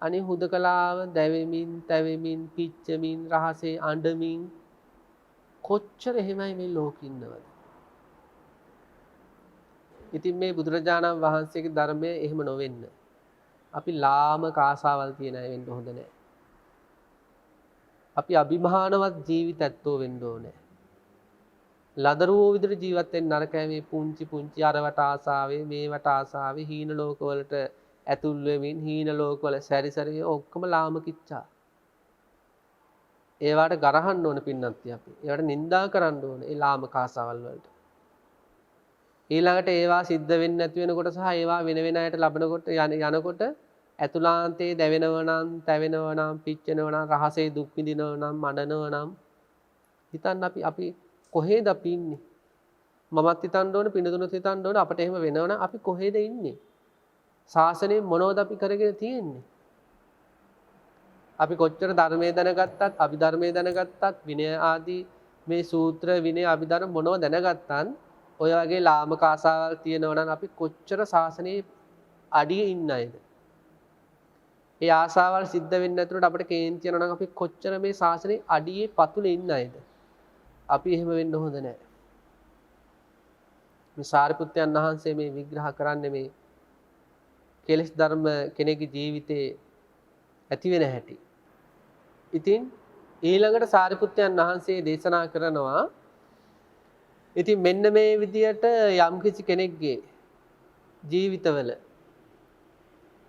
අනේ හුදකලාව දැවෙමින්, තැවෙමින්, පිච්චෙමින්, රහසේ අඬමින් කොච්චර එහෙමයි මේ ලෝකෙ ඉන්නවද? ඉතින් මේ බුදුරජාණන් වහන්සේගේ ධර්මය එහෙම නොවෙන්න. අපි ලාමක ආසාවල් තියන අය වෙන්න හොඳ නැහැ. අපි අභිමානවත් ජීවිත ඇත්තෝ වෙන්න ඕනේ. ලදරුවෝ විදිහට ජීවත් වෙන්න නරකයි මේ පුංචි පුංචි අරවට ආසාවේ මේවට ආසාවේ හීන ලෝකවලට ඇතුල් වෙමින් හීන ලෝකවල සැරිසරේ ඔක්කොම ලාමකිච්චා. ඒවට ගරහන්න ඕන පින්නන්ති අපි. ඒවට නිඳා කරන්න ඕන ඒ ලාමක ආසාවල් වලට. ඊළඟට ඒවා සිද්ධ වෙන්නේ නැති වෙනකොට සහ ඒවා වෙන වෙන අයට ලබනකොට යනකොට ඇතුළාන්තයේ දැවෙනව නම්, තැවෙනව නම්, පිච්චෙනව නම්, රහසේ දුක් විඳිනව නම්, මඩනව නම් හිතන්න අපි කොහෙද අපි ඉන්නේ? මමත් හිතන්න ඕනේ, පින්නතුනුත් හිතන්න ඕනේ අපිට එහෙම වෙනවනම් අපි කොහෙද ඉන්නේ? ශාසනයෙන් මොනවද අපි කරගෙන තියෙන්නේ? අපි කොච්චර ධර්මයේ දැනගත්තත්, අභිධර්මයේ දැනගත්තත්, විනය ආදී මේ සූත්‍ර විනය අභිධර්ම මොනව දැනගත්තත් ඔය වගේ ලාමක ආසාවල් තියෙනවා නම් අපි කොච්චර ශාසනයේ අඩියේ ඉන්න අයද? ඒ ආසාවල් සිද්ධ වෙන්නේ නැතුනට අපිට කේන්ති යනවා නම් අපි කොච්චර මේ ශාසනයේ අඩියේ පතුලේ ඉන්න අයද? අපි එහෙම වෙන්න හොඳ නැහැ. මේ සාරිපුත්යන් වහන්සේ මේ විග්‍රහ කරන්නේ මේ කෙලෙස් ධර්ම කෙනෙකුගේ ජීවිතේ ඇති වෙන හැටි. ඉතින් ඊළඟට සාරිපුත්යන් වහන්සේ දේශනා කරනවා ඉතින් මෙන්න මේ විදියට යම්කිසි කෙනෙක්ගේ ජීවිතවල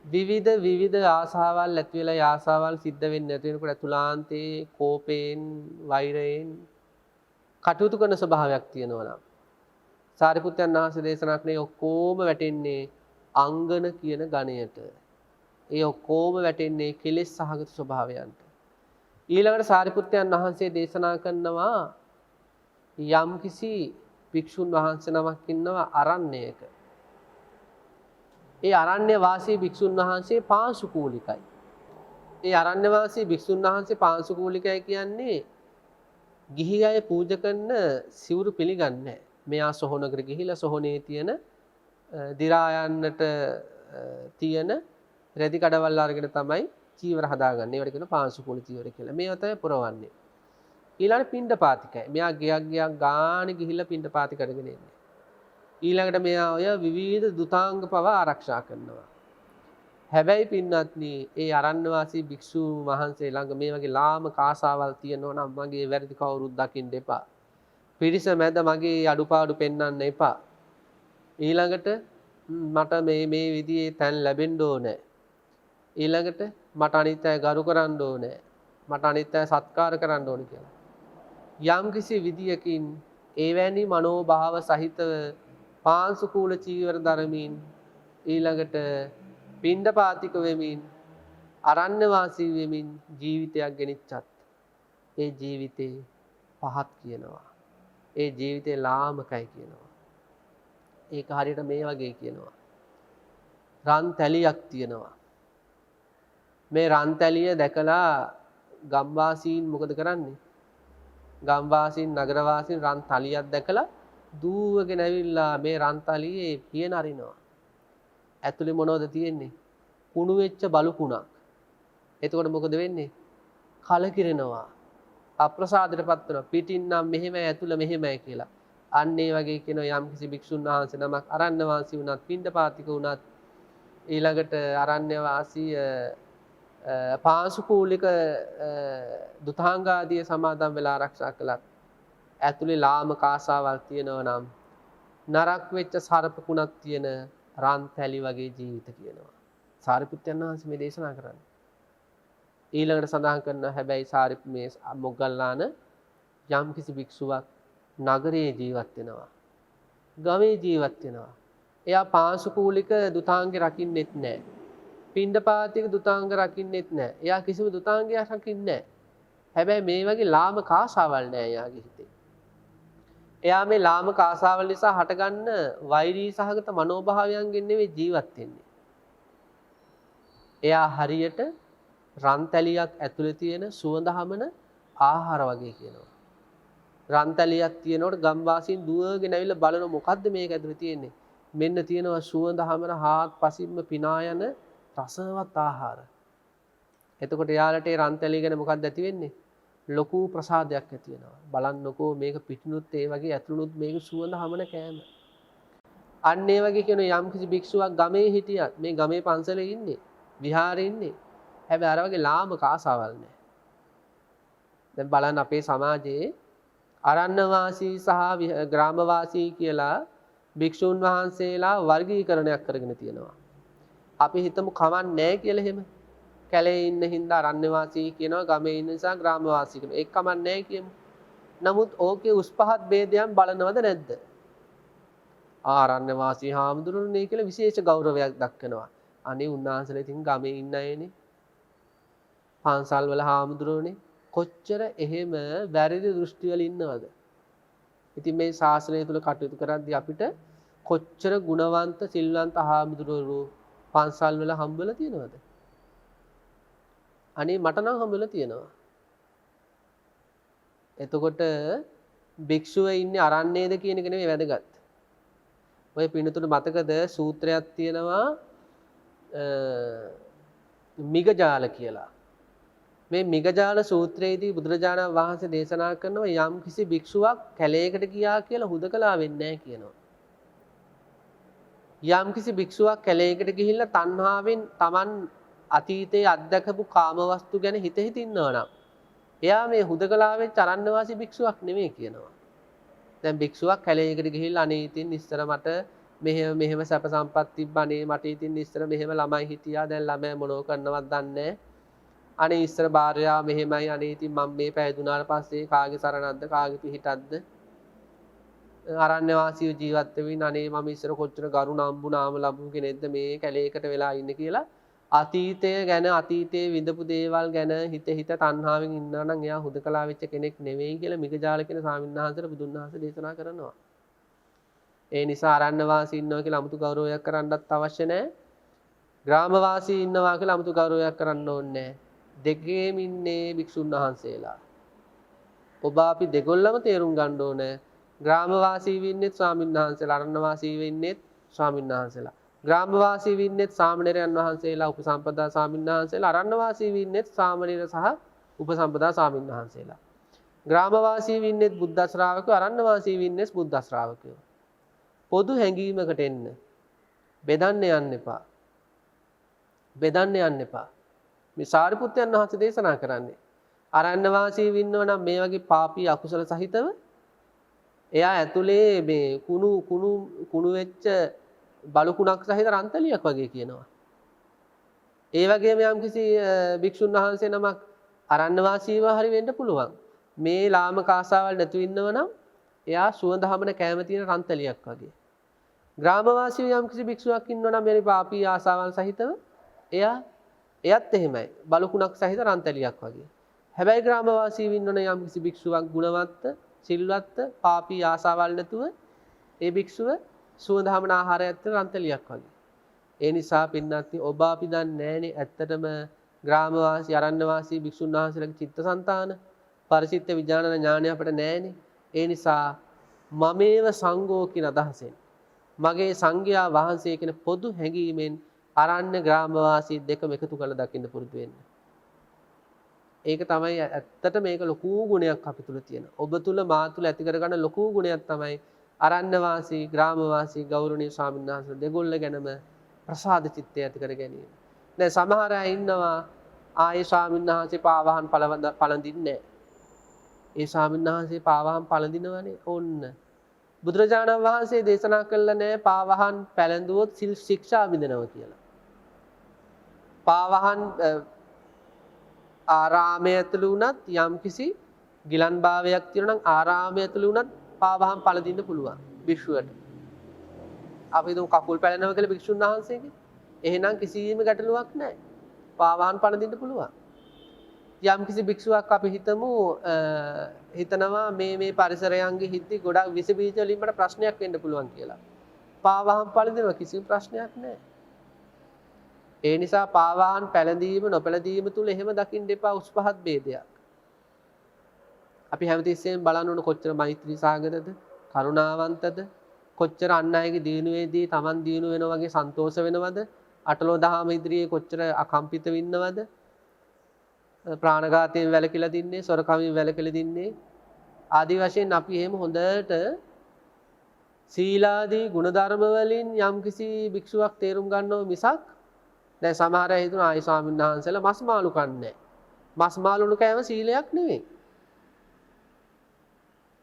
විවිධ ආසාවල් ඇති වෙලා ආසාවල් සිද්ධ වෙන්නේ නැති වෙනකොට අතුලාන්තේ කෝපයෙන් වෛරයෙන් කටයුතු කරන ස්වභාවයක් තියෙනවා නම් සාරිපුත්යන් වහන්සේ දේශනා කරන්නේ ඔක්කොම වැටෙන්නේ අංගන කියන ගණයට. ඒ ඔක්කොම වැටෙන්නේ කෙලෙස් සහගත ස්වභාවයන්ට. ඊළඟට සාරිපුත්යන් වහන්සේ දේශනා කරනවා යම්කිසි භික්ෂුන් වහන්සේ නමක් ඉන්නවා අරණ්‍යයක. ඒ අරණ්‍ය වාසී භික්ෂුන් වහන්සේ පාංශුකූලිකයි. ඒ අරණ්‍ය වාසී භික්ෂුන් වහන්සේ පාංශුකූලිකයි කියන්නේ ගිහි අය පූජා කරන සිවුරු පිළිගන්නේ නැහැ. මෙයා සොහොනකට ගිහිලා සොහොනේ තියෙන දිරා යන්නට තියෙන රෙදි කඩවල් අරගෙන තමයි චීවර හදාගන්නේ. ඒවට කියන පාංශුකූල චීවර කියලා. මේවා තමයි පුරවන්නේ. ඊළඟ පිණ්ඩපාතිකයි. මෙයා ගියක් ගානේ ගිහිල්ලා පිණ්ඩපාති කරගෙන එන්නේ. ඊළඟට මෙයා ඔය විවිධ දුතාංග පවා ආරක්ෂා කරනවා. හැබැයි පින්නත්නි ඒ අරණ්‍ය වාසී භික්ෂු වහන්සේ ළඟ මේ වගේ ලාමක ආසාවල් තියෙනවා නම් මගේ වැරදි කවුරුත් දකින්න එපා. පිරිස මැද මගේ අඩුපාඩු පෙන්වන්න එපා. ඊළඟට මට මේ විදිහේ තැන් ලැබෙන්න ඕනේ. ඊළඟට මට අනිත් අය ගරු කරන්න ඕනේ. මට අනිත් අය සත්කාර කරන්න ඕනේ කියලා. යම්කිසි විදියකින් එවැනි මනෝභාව සහිතව පාංශුකූල චීවර දරමින් ඊළඟට පිණ්ඩපාතික වෙමින් අරණ්‍ය වාසී වෙමින් ජීවිතයක් ගෙනිච්චත් ඒ ජීවිතේ පහත් කියනවා. ඒ ජීවිතේ ලාමකයි කියනවා. ඒක හරියට මේ වගේ කියනවා. රන් තැලියක් තියෙනවා. මේ රන් තැලිය දැකලා ගම්වාසීන් මොකද කරන්නේ? ගම්වාසීන් නගරවාසීන් රන් තලියක් දැකලා දූවගෙන ඇවිල්ලා මේ රන් තලියේ පියන අරිනවා. ඇතුලේ මොනවද තියෙන්නේ? කුණු වෙච්ච බලු කුණක්. එතකොට මොකද වෙන්නේ? කලකිරෙනවා. අප්‍රසාදයටපත් වෙනවා. පිටින් නම් මෙහෙමයි ඇතුළ මෙහෙමයි කියලා. අන්න ඒ වගේ කියන යම්කිසි භික්ෂුන් වහන්සේ නමක් අරණ්‍ය වාසී වුණත් පිණ්ඩපාතික වුණත් ඊළඟට අරණ්‍ය වාසී පාංශුකූලික දුතාංගාදී සමාදන් වෙලා ආරක්ෂා කළත් ඇතුලේ ලාමක ආසාවල් තියෙනවා නම් නරක් වෙච්ච සර්පකුණක් තියෙන රන් තැලි වගේ ජීවිත කියනවා. සාරිපුත්යන් වහන්සේ මේ දේශනා කරන්නේ. ඊළඟට සඳහන් කරනවා හැබැයි සාරිප් මේ මොග්ගල්ලාන යම්කිසි භික්ෂුවක් නගරයේ ජීවත් වෙනවා. ගමේ ජීවත් වෙනවා. එයා පාංශුකූලික දුතාංගේ රකින්නෙත් නැහැ. පිණ්ඩපාතික දුතාංග රකින්නෙත් නැහැ. එයා කිසිම දුතාංගයක් රකින්නේ නැහැ. හැබැයි මේ වගේ ලාමක ආශාවල් නැහැ එයාගේ හිතේ. එයා මේ ලාමක ආශාවල් නිසා හටගන්න වෛරී සහගත මනෝභාවයන්ගෙන් නෙවෙයි ජීවත් වෙන්නේ. එයා හරියට රන් තැලියක් ඇතුලේ තියෙන සුවඳ හමන ආහාර වගේ කියනවා. රන්තලියක් තියෙනකොට ගම්වාසීන් දුවගෙන ඇවිල්ලා බලන මොකද්ද මේක ඇතුලේ තියෙන්නේ. මෙන්න තියෙනවා සුවඳ හමන හාත්පසින්ම පිනා යන රසවත් ආහාර. එතකොට යාළට ඒ රන්තලිය ගැන මොකක්ද ඇති වෙන්නේ? ලොකු ප්‍රසාදයක් ඇති වෙනවා. බලන්නකෝ මේක පිටිනුත් ඒ වගේ ඇතුළුනුත් මේක සුවඳ හමන කෑම. අන්න ඒ වගේ කියන යම් කිසි භික්ෂුවක් ගමේ හිටියත් මේ ගමේ පන්සලේ ඉන්නේ, විහාරේ ඉන්නේ. හැබැයි අර වගේ ලාමක ආසාවල් නැහැ. දැන් බලන්න අපේ සමාජයේ අරණ්‍යවාසී සහ ග්‍රාමවාසී කියලා භික්ෂුන් වහන්සේලා වර්ගීකරණයක් කරගෙන තියෙනවා. අපි හිතමු කමන්නේ නැහැ කියලා එහෙම. කැලේ ඉන්න හින්දා අරණ්‍යවාසී කියනවා, ගමේ ඉන්න නිසා ග්‍රාමවාසී කියනවා. ඒක කමන්නේ නැහැ කියමු. නමුත් ඕකේ උස් පහත් ભેදයන් බලනවද නැද්ද? ආරණ්‍යවාසී හාමුදුරුවනේ කියලා විශේෂ ගෞරවයක් දක්වනවා. අනේ උන්වහන්සේලා ඉතින් ගමේ ඉන්න අයනේ. පන්සල් වල හාමුදුරුවනේ. කොච්චර එහෙම වැරදි දෘෂ්ටි වල ඉන්නවද? ඉතින් මේ ශාසනය තුල කටයුතු කරද්දී අපිට කොච්චර ගුණවන්ත සිල්වන්ත හාමුදුරුවෝ පන්සල් වල හම්බෙලා තියෙනවද? අනේ මට නම් හම්බෙලා තියෙනවා. එතකොට භික්ෂුව ඉන්නේ අරන්නේද කියන එක නෙමෙයි වැදගත්. ඔය පින්නතුල මතකද සූත්‍රයක් තියෙනවා මිගජාල කියලා. මේ මිගජාල සූත්‍රයේදී බුදුරජාණන් වහන්සේ දේශනා කරනවා යම් කිසි භික්ෂුවක් කැලේකට ගියා කියලා හුදකලා වෙන්නේ නැහැ කියනවා. යම් කිසි භික්ෂුවක් කැලේකට ගිහිල්ලා තණ්හාවෙන් Taman අතීතයේ අත්දකපු කාමවස්තු ගැන හිත හිත ඉන්නවා නම් එයා මේ හුදකලාවෙන් චරණවාසී භික්ෂුවක් නෙමෙයි කියනවා. දැන් භික්ෂුවක් කැලේකට ගිහිල්ලා අනේ ඉතින් ඉස්සර මට මෙහෙම සැප සම්පත් තිබ්බනේ, මට ඉතින් ඉස්සර මෙහෙම ළමයි හිටියා, දැන් ළමයි මොනෝ කරනවත් දන්නේ නැහැ. අනේ ඉස්සර භාර්යාව මෙහෙමයි, අනේ ඉතින් මම මේ පැවිදුනාට පස්සේ කාගේ සරණක්ද කාගේ පිහිටක්ද? අරණ්‍යවාසීව ජීවත් වෙමින් අනේ මම ඉස්සර කොච්චර ගරු නම්බු නාම ලැබු කෙනෙක්ද මේ කැලේකට වෙලා ඉන්නේ කියලා අතීතය ගැන අතීතයේ විඳපු දේවල් ගැන හිත තණ්හාවෙන් ඉන්නවා නම් එයා හුදකලා වෙච්ච කෙනෙක් නෙවෙයි කියලා මිගජාල කියන ස්වාමීන් වහන්සේට බුදුන් වහන්සේ දේශනා කරනවා. ඒ නිසා අරණ්‍යවාසී ඉන්නවා කියලා 아무තු ගෞරවයක් කරන්නත් අවශ්‍ය නැහැ. ග්‍රාමවාසී ඉන්නවා කියලා 아무තු ගෞරවයක් කරන්න ඕනේ නැහැ. දෙකේම ඉන්නේ භික්ෂුන් වහන්සේලා. ඔබ අපි දෙගොල්ලම තේරුම් ගන්න ඕනේ. ග්‍රාමවාසී වෙන්නේ ස්වාමීන් වහන්සේලා, අරණ්‍යවාසී වෙන්නේ ස්වාමීන් වහන්සේලා. ග්‍රාමවාසී වෙන්නේ සාමණේරයන් වහන්සේලා, උපසම්පදා ස්වාමීන් වහන්සේලා. අරණ්‍යවාසී වෙන්නේ සාමණේර සහ උපසම්පදා ස්වාමීන් වහන්සේලා. ග්‍රාමවාසී වෙන්නේ බුද්ධ ශ්‍රාවකයෝ, අරණ්‍යවාසී වෙන්නේ බුද්ධ ශ්‍රාවකයෝ. පොදු හැඟීමකට එන්න. බෙදන්න යන්න එපා. බෙදන්න යන්න එපා. මේ සාරිපුත්යන් වහන්සේ දේශනා කරන්නේ අරණ්‍යවාසී වින්නව නම් මේ වගේ පාපී අකුසල සහිතව එයා ඇතුලේ මේ කුණු වෙච්ච බලුකුණක් සහිත රන්තලියක් වගේ කියනවා. ඒ වගේම යම්කිසි භික්ෂුන් වහන්සේ නමක් අරණ්‍යවාසීව හරි වෙන්න පුළුවන්. මේ ලාමක ආසාවල් නැතුව ඉන්නව නම් එයා සුවඳ හමන කැම තියෙන රන්තලියක් වගේ. ග්‍රාමවාසීව යම්කිසි භික්ෂුවක් ඉන්නව නම් මේ පාපී ආසාවල් සහිතව එයත් එහෙමයි. බලුකුණක් සහිත රන්තලියක් වගේ. හැබැයි ග්‍රාමවාසීව ඉන්නවනේ යම්කිසි භික්ෂුවක් ගුණවත්, සිල්වත්, පාපී ආසාවල් නැතුව ඒ භික්ෂුව සුවඳ හමන ආහාරයක් තියෙන රන්තලියක් වගේ. ඒ නිසා පින්නත්නි ඔබ අපි දන්නේ නැහනේ ඇත්තටම ග්‍රාමවාසී, අරණ්‍යවාසී භික්ෂුන් වහන්සේලාගේ චිත්තසංතාන, පරිචිත්ත විඥාන ඥානය අපිට නැහනේ. ඒ නිසා මමේව සංඝෝ කියන අදහසෙන්, මගේ සංඝයා වහන්සේ කියන පොදු හැඟීමෙන් අරණ්‍ය ග්‍රාමවාසී දෙකම එකතු කරලා දකින්න පුරුදු වෙන්න. ඒක තමයි ඇත්තට මේක ලොකු ගුණයක් අපි තුල තියෙන. ඔබ තුල මා තුල ඇති කරගන්න ලොකු ගුණයක් තමයි අරණ්‍යවාසී ග්‍රාමවාසී ගෞරවනීය ස්වාමීන් වහන්සේ දෙගොල්ල ගැනම ප්‍රසාද චිත්තය ඇති කර ගැනීම. දැන් සමහර අය ඉන්නවා ආයේ ස්වාමීන් වහන්සේ පාවහන් පළඳින්නේ නැහැ. ඒ ස්වාමීන් වහන්සේ පාවහන් පළඳිනවනේ ඕන්න. බුදුරජාණන් වහන්සේ දේශනා කළා නෑ පාවහන් පැළඳුවොත් සිල් ශික්ෂා බිඳිනවා කියලා. පාවහන් ආරාමයේ ඇතුළු වුණත් යම්කිසි ගිලන් භාවයක් තියෙනවා නම් ආරාමයේ ඇතුළු වුණත් පාවහන් පළඳින්න පුළුවන් භික්ෂුවට. අපි දුම් කකුල් පැලෙනවා කියලා භික්ෂුන් වහන්සේගේ. එහෙනම් කිසිම ගැටලුවක් නැහැ. පාවහන් පළඳින්න පුළුවන්. යම්කිසි භික්ෂුවක් අපි හිතනවා මේ පරිසරයන්ගේ හිද්දි ගොඩක් විස බීජ වලින් මට ප්‍රශ්නයක් වෙන්න පුළුවන් කියලා. පාවහන් පළඳිනවා කිසිම ප්‍රශ්නයක් නැහැ. ඒ නිසා පාවහන් පැළඳීම නොපැළඳීම තුල එහෙම දකින්න එපා උස් පහත් ભેදයක්. අපි හැමතිස්සෙම බලන්න ඕන කොච්චර මෛත්‍රී සාගරද, කරුණාවන්තද, කොච්චර අන් අයගේ දිනුවේදී Taman දිනු වෙනවා වගේ සන්තෝෂ වෙනවද, අටලෝ දහම ඉදිරියේ කොච්චර අකම්පිත වෙන්නවද, ප්‍රාණඝාතයෙන් වැළකීලා දින්නේ, සොරකමින් වැළකීලා දින්නේ ආදි වශයෙන් අපි එහෙම හොඳට සීලාදී ගුණධර්ම වලින් යම්කිසි භික්ෂුවක් තේරුම් ගන්නව මිසක් දැන් සමහර අය හිතන ආයි ස්වාමීන් වහන්සේලා මස් මාළු කන්නේ. මස් මාළුණු කෑම සීලයක් නෙවෙයි.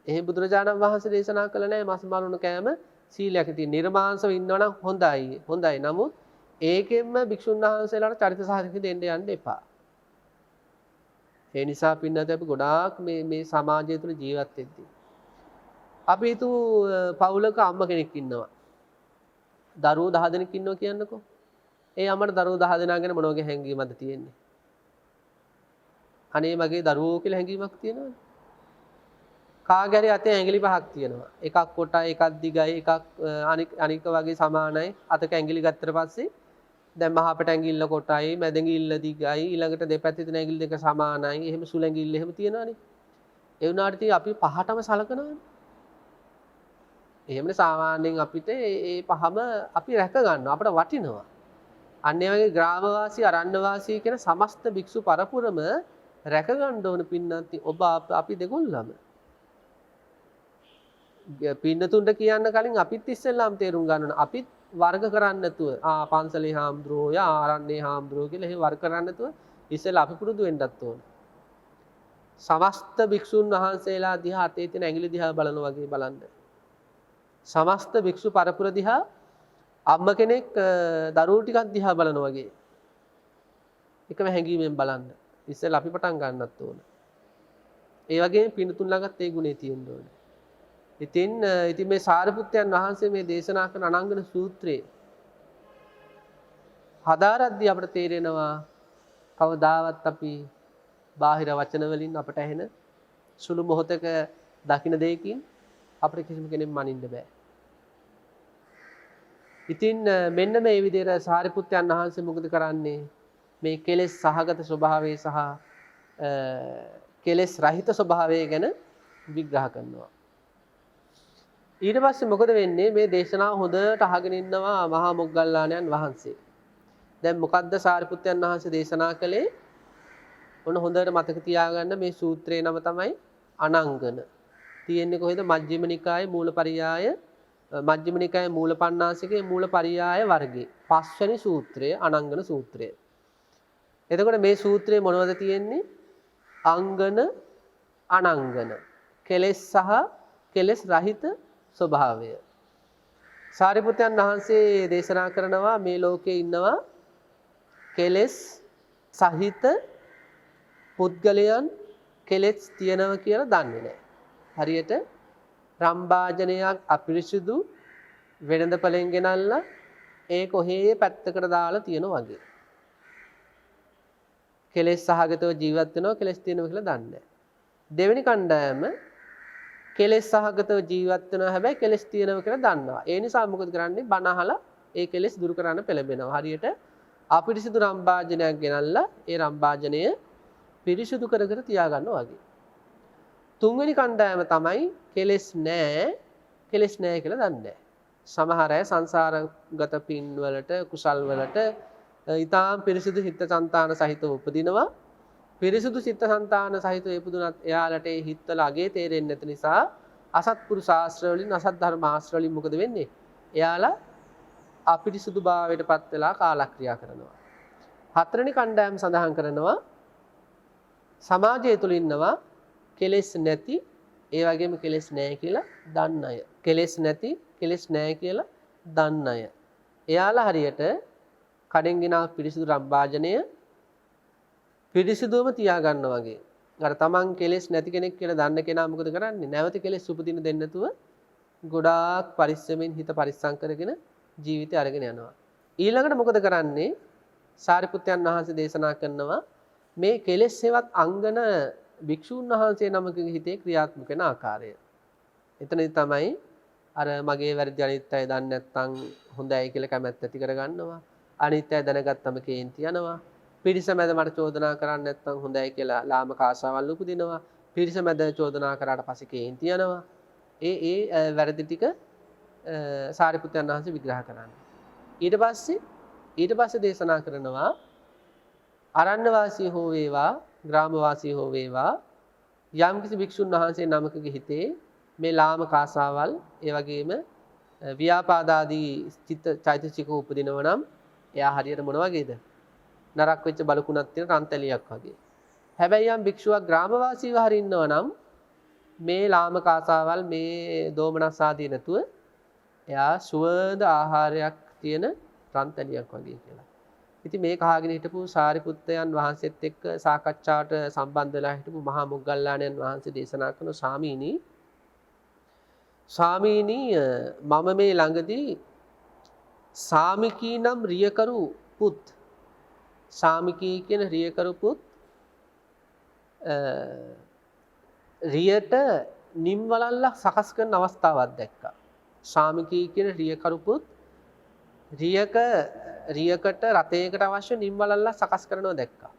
එහෙම බුදුරජාණන් වහන්සේ දේශනා කළ නැහැ මස් මාළුණු කෑම සීලයක්. ඉතින් නිර්මාංශව ඉන්නවනම් හොඳයි. හොඳයි. නමුත් ඒකෙන්ම භික්ෂුන් වහන්සේලාට චරිත සාධක දෙන්න යන්න එපා. ඒ නිසා පින්නත් අපි ගොඩාක් මේ සමාජය තුළ ජීවත් වෙද්දී අපි හිතමු පවුලක අම්ම කෙනෙක් ඉන්නවා. දරුවෝ 10 දෙනෙක් ඉන්නවා කියන්නකෝ. ඒ අම්මට දරුවෝ 10 දෙනා ගැන මොන වගේ හැඟීමක්ද තියෙන්නේ? අනේ මගේ දරුවෝ කියලා හැඟීමක් තියෙනවද? කාගේ හරි අතේ ඇඟිලි පහක් තියෙනවා. එකක් කොටයි, එකක් දිගයි, එකක් අනික වගේ සමානයි. අතක ඇඟිලි ගත්තට පස්සේ දැන් මහපට ඇඟිල්ල කොටයි, මැද ඇඟිල්ල දිගයි, ඊළඟට දෙපැත්තේ තියෙන ඇඟිලි දෙක සමානයි. එහෙම සුළු ඇඟිල්ල එහෙම තියෙනවනේ. ඒ වුණාට ඉතින් අපි පහටම සලකනවානේ. එහෙමනේ සාමාන්‍යයෙන් අපිට ඒ පහම අපි රැක ගන්නවා. අපිට වටිනවා. අන්න ඒ වගේ ග්‍රාමවාසී, අරණ්‍යවාසී කියන සමස්ත භික්ෂු පරපුරම රැක ගන්න ඕන පින්නත් ඔබ අපි දෙගොල්ලම. පින්නතුන්ට කියන්න කලින් අපිත් ඉස්සෙල්ලාම තේරුම් ගන්න ඕන. අපිත් වර්ග කරන්නේ නැතුව පන්සලේ හාමුදුරුවෝ යා ආරණ්‍යේ හාමුදුරුවෝ කියලා එහෙම වර්ග කරන්නේ නැතුව ඉස්සෙල්ලා අපි පුරුදු වෙන්නත් ඕන. සමස්ත භික්ෂුන් වහන්සේලා දිහා අතේ තියෙන ඇඟිලි දිහා බලනවා වගේ බලන්න. සමස්ත භික්ෂු පරපුර දිහා අම්ම කෙනෙක් දරුවෝ ටිකක් දිහා බලනවා වගේ. එකම හැඟීමෙන් බලන්න. ඉස්සෙල්ලා අපි පටන් ගන්නත් ඕන. ඒ වගේම පින්නතුන් ළඟත් ඒ ගුණේ තියෙන්න ඕන. ඉතින් මේ සාරිපුත්තයන් වහන්සේ මේ දේශනා කරන අනංගන සූත්‍රයේ හදාරද්දී අපට තේරෙනවා කවදාවත් අපි බාහිර වචන වලින් අපට ඇහෙන සුළු මොහොතක දකින්න දෙයකින් අපිට කිසිම කෙනෙක් මනින්න බෑ. ඉතින් මෙන්න මේ විදිහට සාරිපුත්තයන් වහන්සේ මොකද කරන්නේ? මේ කෙලෙස් සහගත ස්වභාවය සහ කෙලෙස් රහිත ස්වභාවය ගැන විග්‍රහ කරනවා. ඊට පස්සේ මොකද වෙන්නේ? මේ දේශනාව හොඳට අහගෙන ඉන්නවා මහා මොග්ගල්ලාණන් වහන්සේ. දැන් මොකද්ද සාරිපුත්තයන් වහන්සේ දේශනා කළේ? ඔන්න හොඳට මතක තියාගන්න මේ සූත්‍රයේ නම තමයි අනංගන. තියෙන්නේ කොහෙද? මජ්ක්‍ධිම නිකායේ මූලපරියාය, මජ්ක්‍ධිම නිකායේ මූලපණ්ණාසිකේ මූලපරියාය වර්ගයේ 5 වෙනි සූත්‍රය අනංගන සූත්‍රය. එතකොට මේ සූත්‍රයේ මොනවද තියෙන්නේ? අංගන, අනංගන. කෙලෙස් සහ කෙලෙස් රහිත ස්වභාවය. සාරිපුත්තයන් වහන්සේ දේශනා කරනවා මේ ලෝකේ ඉන්නවා කෙලෙස් සහිත පුද්ගලයන් කෙලෙස් තියෙනවා කියලා දන්නේ නැහැ. හරියට රම්භාජනයක් අපිරිසුදු වෙළඳපළෙන් ගෙනල්ලා ඒ කොහේ පැත්තකට දාලා තියෙනවා වගේ. කෙලෙස් සහගතව ජීවත් වෙනවා කෙලෙස් තියෙනවා කියලා දන්නේ නැහැ. දෙවෙනි කණ්ඩායම කෙලෙස් සහගතව ජීවත් වෙනවා හැබැයි කෙලෙස් තියෙනවා කියලා දන්නවා. ඒ නිසා මොකද කරන්නේ? බණ අහලා ඒ කෙලෙස් දුරු කරන්න පෙළඹෙනවා. හරියට අපිරිසුදු රම්භාජනයක් ගෙනල්ලා ඒ රම්භාජනය පිරිසුදු කර කර තියා ගන්නවා වගේ. තුන්වෙනි කණ්ඩායම තමයි කෙලෙස් නැහැ කියලා දන්නේ නැහැ. සමහර අය සංසාරගත පින් වලට කුසල් වලට ඊටාම් පිරිසුදු හිත සංතාන සහිතව උපදිනවා. පිරිසුදු සිත සංතාන සහිතව ඉපදුනත් එයාලට ඒ හිතවල අගේ තේරෙන්නේ නැති නිසා අසත්පුරුෂ ආශ්‍රය වලින් අසත් ධර්ම ආශ්‍රය වලින් මොකද වෙන්නේ? එයාලා අපිරිසුදු භාවයටපත් වෙලා කාලක්‍රියා කරනවා. හතරවෙනි කණ්ඩායම සඳහන් කරනවා සමාජය තුළ ඉන්නවා කෙලෙස් නැති ඒ වගේම කෙලෙස් නැහැ කියලා දන්න අය. කෙලෙස් නැති කෙලෙස් නැහැ කියලා දන්න අය. එයාලා හරියට කඩෙන් ගෙන පිරිසිදු රම්භාජනය පිරිසිදුවම තියා ගන්න වගේ. අර තමන් කෙලෙස් නැති කෙනෙක් කියලා දන්න කෙනා මොකද කරන්නේ? නැවත කෙලෙස් උපදින්න දෙන්නේ නැතුව ගොඩාක් පරිස්සමෙන් හිත පරිස්සම් කරගෙන ජීවිතය අරගෙන යනවා. ඊළඟට මොකද කරන්නේ? සාරිපුත්තයන් වහන්සේ දේශනා කරනවා මේ කෙලෙස් හේවත් අංගන භික්ෂූන් වහන්සේ නමකගේ හිතේ ක්‍රියාත්මක වෙන ආකාරය. එතනදි තමයි අර මගේ වැරදි අනිත් අය දන්නේ නැත්නම් හොඳයි කියලා කැමැත්ත ඇති කරගන්නවා. අනිත් අය දැනගත්තම කේන්ති යනවා. පිරිස මැද මට චෝදනා කරන්නේ නැත්නම් හොඳයි කියලා ලාමක ආශාවල් උපදිනවා. පිරිස මැද චෝදනා කරාට පස්සේ කේන්ති යනවා. ඒ වැරදි ටික සාරිපුත්තයන් වහන්සේ විග්‍රහ කරන්නේ. ඊට පස්සේ දේශනා කරනවා අරණ්‍ය වාසී හෝ වේවා ග්‍රාම වාසී හෝ වේවා යම්කිසි භික්ෂුන් වහන්සේ නමකගේ හිතේ මේ ලාමක ආසාවල් ඒ වගේම ව්‍යාපාදාදී චිත්ත චෛතසික උපදිනව නම් එයා හරියට මොන වගේද? නරක් වෙච්ච බලකුණක් තියෙන රන්තැලියක් වගේ. හැබැයි යම් භික්ෂුවක් ග්‍රාමවාසීව හරි ඉන්නව නම් මේ ලාමක ආසාවල් මේ දෝමනස් ආදී නැතුව එයා සුවඳ ආහාරයක් තියෙන රන්තැලියක් වගේ කියලා. ඉතින් මේ කහගෙන හිටපු සාරිපුත්තයන් වහන්සේත් එක්ක සාකච්ඡාවට සම්බන්ධ වෙලා හිටපු මහා මොග්ගල්ලාණන් වහන්සේ දේශනා කරන ස්වාමීනි මම මේ ළඟදී සාමිකී නම් රියකරු පුත් සාමිකී කියන රියකරු පුත් රියට නිම්වලල්ලක් සකස් කරන අවස්ථාවක් දැක්කා. සාමිකී කියන රියකරු පුත් රියකට රථයකට අවශ්‍ය නිම්වලල්ලක් සකස් කරනවා දැක්කා.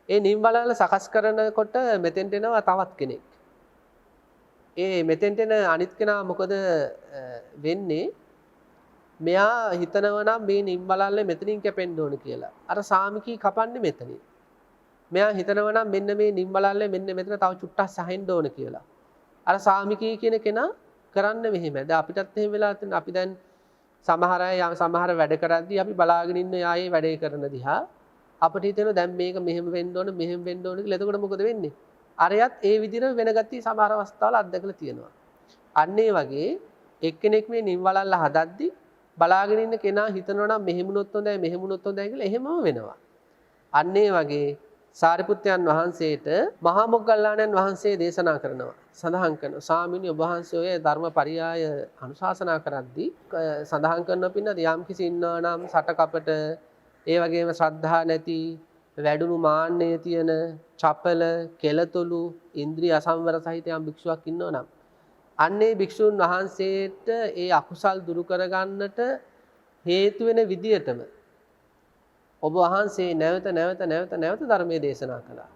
ඒ නිම්වලල්ල සකස් කරනකොට මෙතෙන්ට එනවා තවත් කෙනෙක්. ඒ මෙතෙන්ට එන අනිත් කෙනා මොකද වෙන්නේ? මෙයා හිතනවා නම් මේ නිම්වලල්ල මෙතනින් කැපෙන්න ඕන කියලා. අර සාමිකී කපන්නේ මෙතනින්. මෙයා හිතනවා නම් මෙන්න මේ නිම්වලල්ල මෙන්න මෙතන තව චුට්ටක් සහෙන්න ඕන කියලා. අර සාමිකී කියන කෙනා කරන්නේ මෙහෙම. දැන් අපිටත් එහෙම වෙලා තියෙන අපි දැන් සමහර අය සමහර වැඩ කරද්දී අපි බලාගෙන ඉන්න යායේ වැඩේ කරන දිහා අපිට හිතෙනවා දැන් මේක මෙහෙම වෙන්න ඕන මෙහෙම වෙන්න ඕන කියලා. එතකොට මොකද වෙන්නේ? අරයත් ඒ විදිහට වෙන ගතිය සමහර අවස්ථාවල අත්දැකලා තියෙනවා. අන්න ඒ වගේ එක්කෙනෙක් මේ නිම්වලල්ල හදද්දී බලාගෙන ඉන්න කෙනා හිතනවා නම් මෙහෙමුණොත් හොඳයි මෙහෙමුණොත් හොඳයි කියලා එහෙමම වෙනවා. අන්න ඒ වගේ සාරිපුත්තයන් වහන්සේට මහා මොග්ගල්ලාණන් වහන්සේ දේශනා කරනවා. සඳහන් කරනවා ස්වාමීනි ඔබ වහන්සේ ඔය ධර්මපරියාය අනුශාසනා කරද්දී සඳහන් කරන පින්නද යම් කිසි ඉන්නවා නම් සටකපට ඒ වගේම ශ්‍රද්ධා නැති වැඩුණු මාන්නය තියෙන චපල කෙලතුළු ඉන්ද්‍රිය අසංවර සහිත යම් භික්ෂුවක් ඉන්නවා නම් අන්නේ භික්ෂුන් වහන්සේට ඒ අකුසල් දුරු කරගන්නට හේතු වෙන විදියටම ඔබ වහන්සේ නැවත ධර්මයේ දේශනා කළා.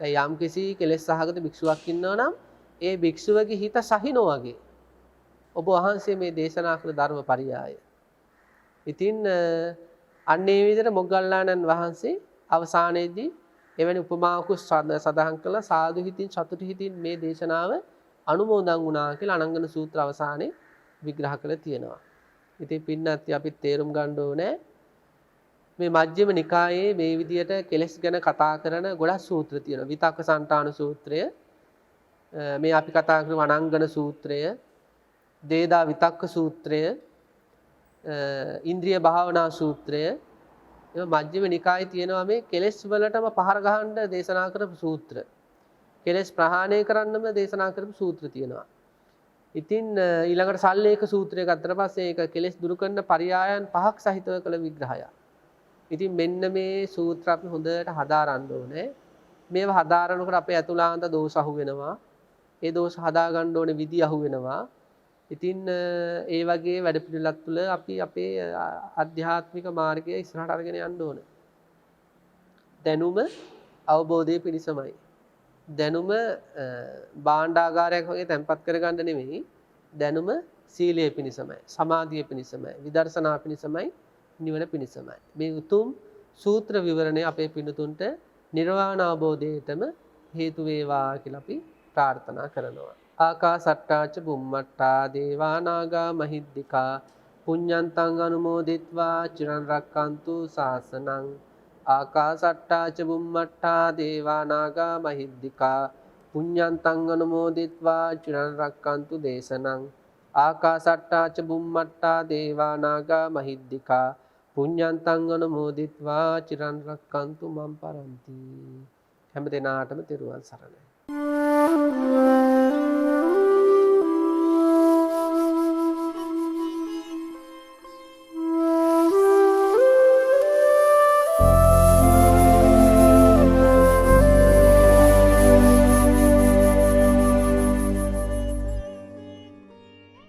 දැන් යම් කිසි කෙලෙස් සහගත භික්ෂුවක් ඉන්නවා නම් ඒ භික්ෂුවගේ හිත සහිනෝ වගේ ඔබ වහන්සේ මේ දේශනා කළ ධර්ම පරියාය. ඉතින් අන්න ඒ විදිහට මොග්ගල්ලාණන් වහන්සේ අවසානයේදී එවැනි උපමාවකුත් සඳහන් කළා සාදු හිතින් සතුටු හිතින් මේ දේශනාව අනුමෝදන් වුණා කියලා අනංගන සූත්‍ර අවසානයේ විග්‍රහ කරලා තියෙනවා. ඉතින් පින්නත් අපි තේරුම් ගන්න ඕනේ මේ මජ්ක්‍ධිම නිකායේ මේ විදියට කෙලෙස් ගැන කතා කරන ගොඩක් සූත්‍ර තියෙනවා. විතක්ක සන්තාන සූත්‍රය, මේ අපි කතා කරන අනංගන සූත්‍රය, දේදා විතක්ක සූත්‍රය, ඉන්ද්‍රිය භාවනා සූත්‍රය. ඒ මජ්ක්‍ධිම නිකායේ තියෙනවා මේ කෙලෙස් වලටම පහර ගහන්න දේශනා කරපු සූත්‍ර. කෙලෙස් ප්‍රහාණය කරන්නම දේශනා කරපු සූත්‍ර තියෙනවා. ඉතින් ඊළඟට සල්ලේක සූත්‍රය ගත්තට පස්සේ ඒක කෙලෙස් දුරු කරන පරයයන් 5ක් සහිතව කළ විග්‍රහයක්. ඉතින් මෙන්න මේ සූත්‍ර අපි හොඳට හදාරන්න ඕනේ. මේවා හදාරනකොට අපේ අතුලාන්ත දෝෂ අහු වෙනවා. ඒ දෝෂ හදා ගන්න ඕනේ විදි අහු වෙනවා. ඉතින් ඒ වගේ වැඩ පිළිලක් තුළ අපි අපේ ආධ්‍යාත්මික මාර්ගය ඉස්සරහට අරගෙන යන්න ඕනේ. දැනුම අවබෝධයේ පිණිසමයි. දැනුම භාණ්ඩාගාරයක් වගේ තැන්පත් කරගන්න නෙමෙයි. දැනුම සීලයේ පිණිසමයි, සමාධියේ පිණිසමයි, විදර්ශනා පිණිසමයි, නිවන පිණිසමයි. මේ උතුම් සූත්‍ර විවරණය අපේ පින්නතුන්ට නිර්වාණ අවබෝධයටම හේතු වේවා කියලා අපි ප්‍රාර්ථනා කරනවා. ආකාසට්ටාච බුම්මට්ටා දේවා නාග මහිද්దికා පුඤ්ඤන්තං අනුමෝදිත්වා චිරන් රැක්කන්තු ශාසනං. ආකාසට්ටාච බුම්මට්ටා දේවා නාග මහිද්దికා පුඤ්ඤන්තං අනුමෝදිත්වා චිරන් රැක්කන්තු දේශනං. ආකාසට්ටාච බුම්මට්ටා දේවා නාග මහිද්దికා පුඤ්ඤන්තං අනුමෝදිත්වා චිරන් රැක්කන්තු මම් පරන්ති. හැම දිනාටම තෙරුවන් සරණයි.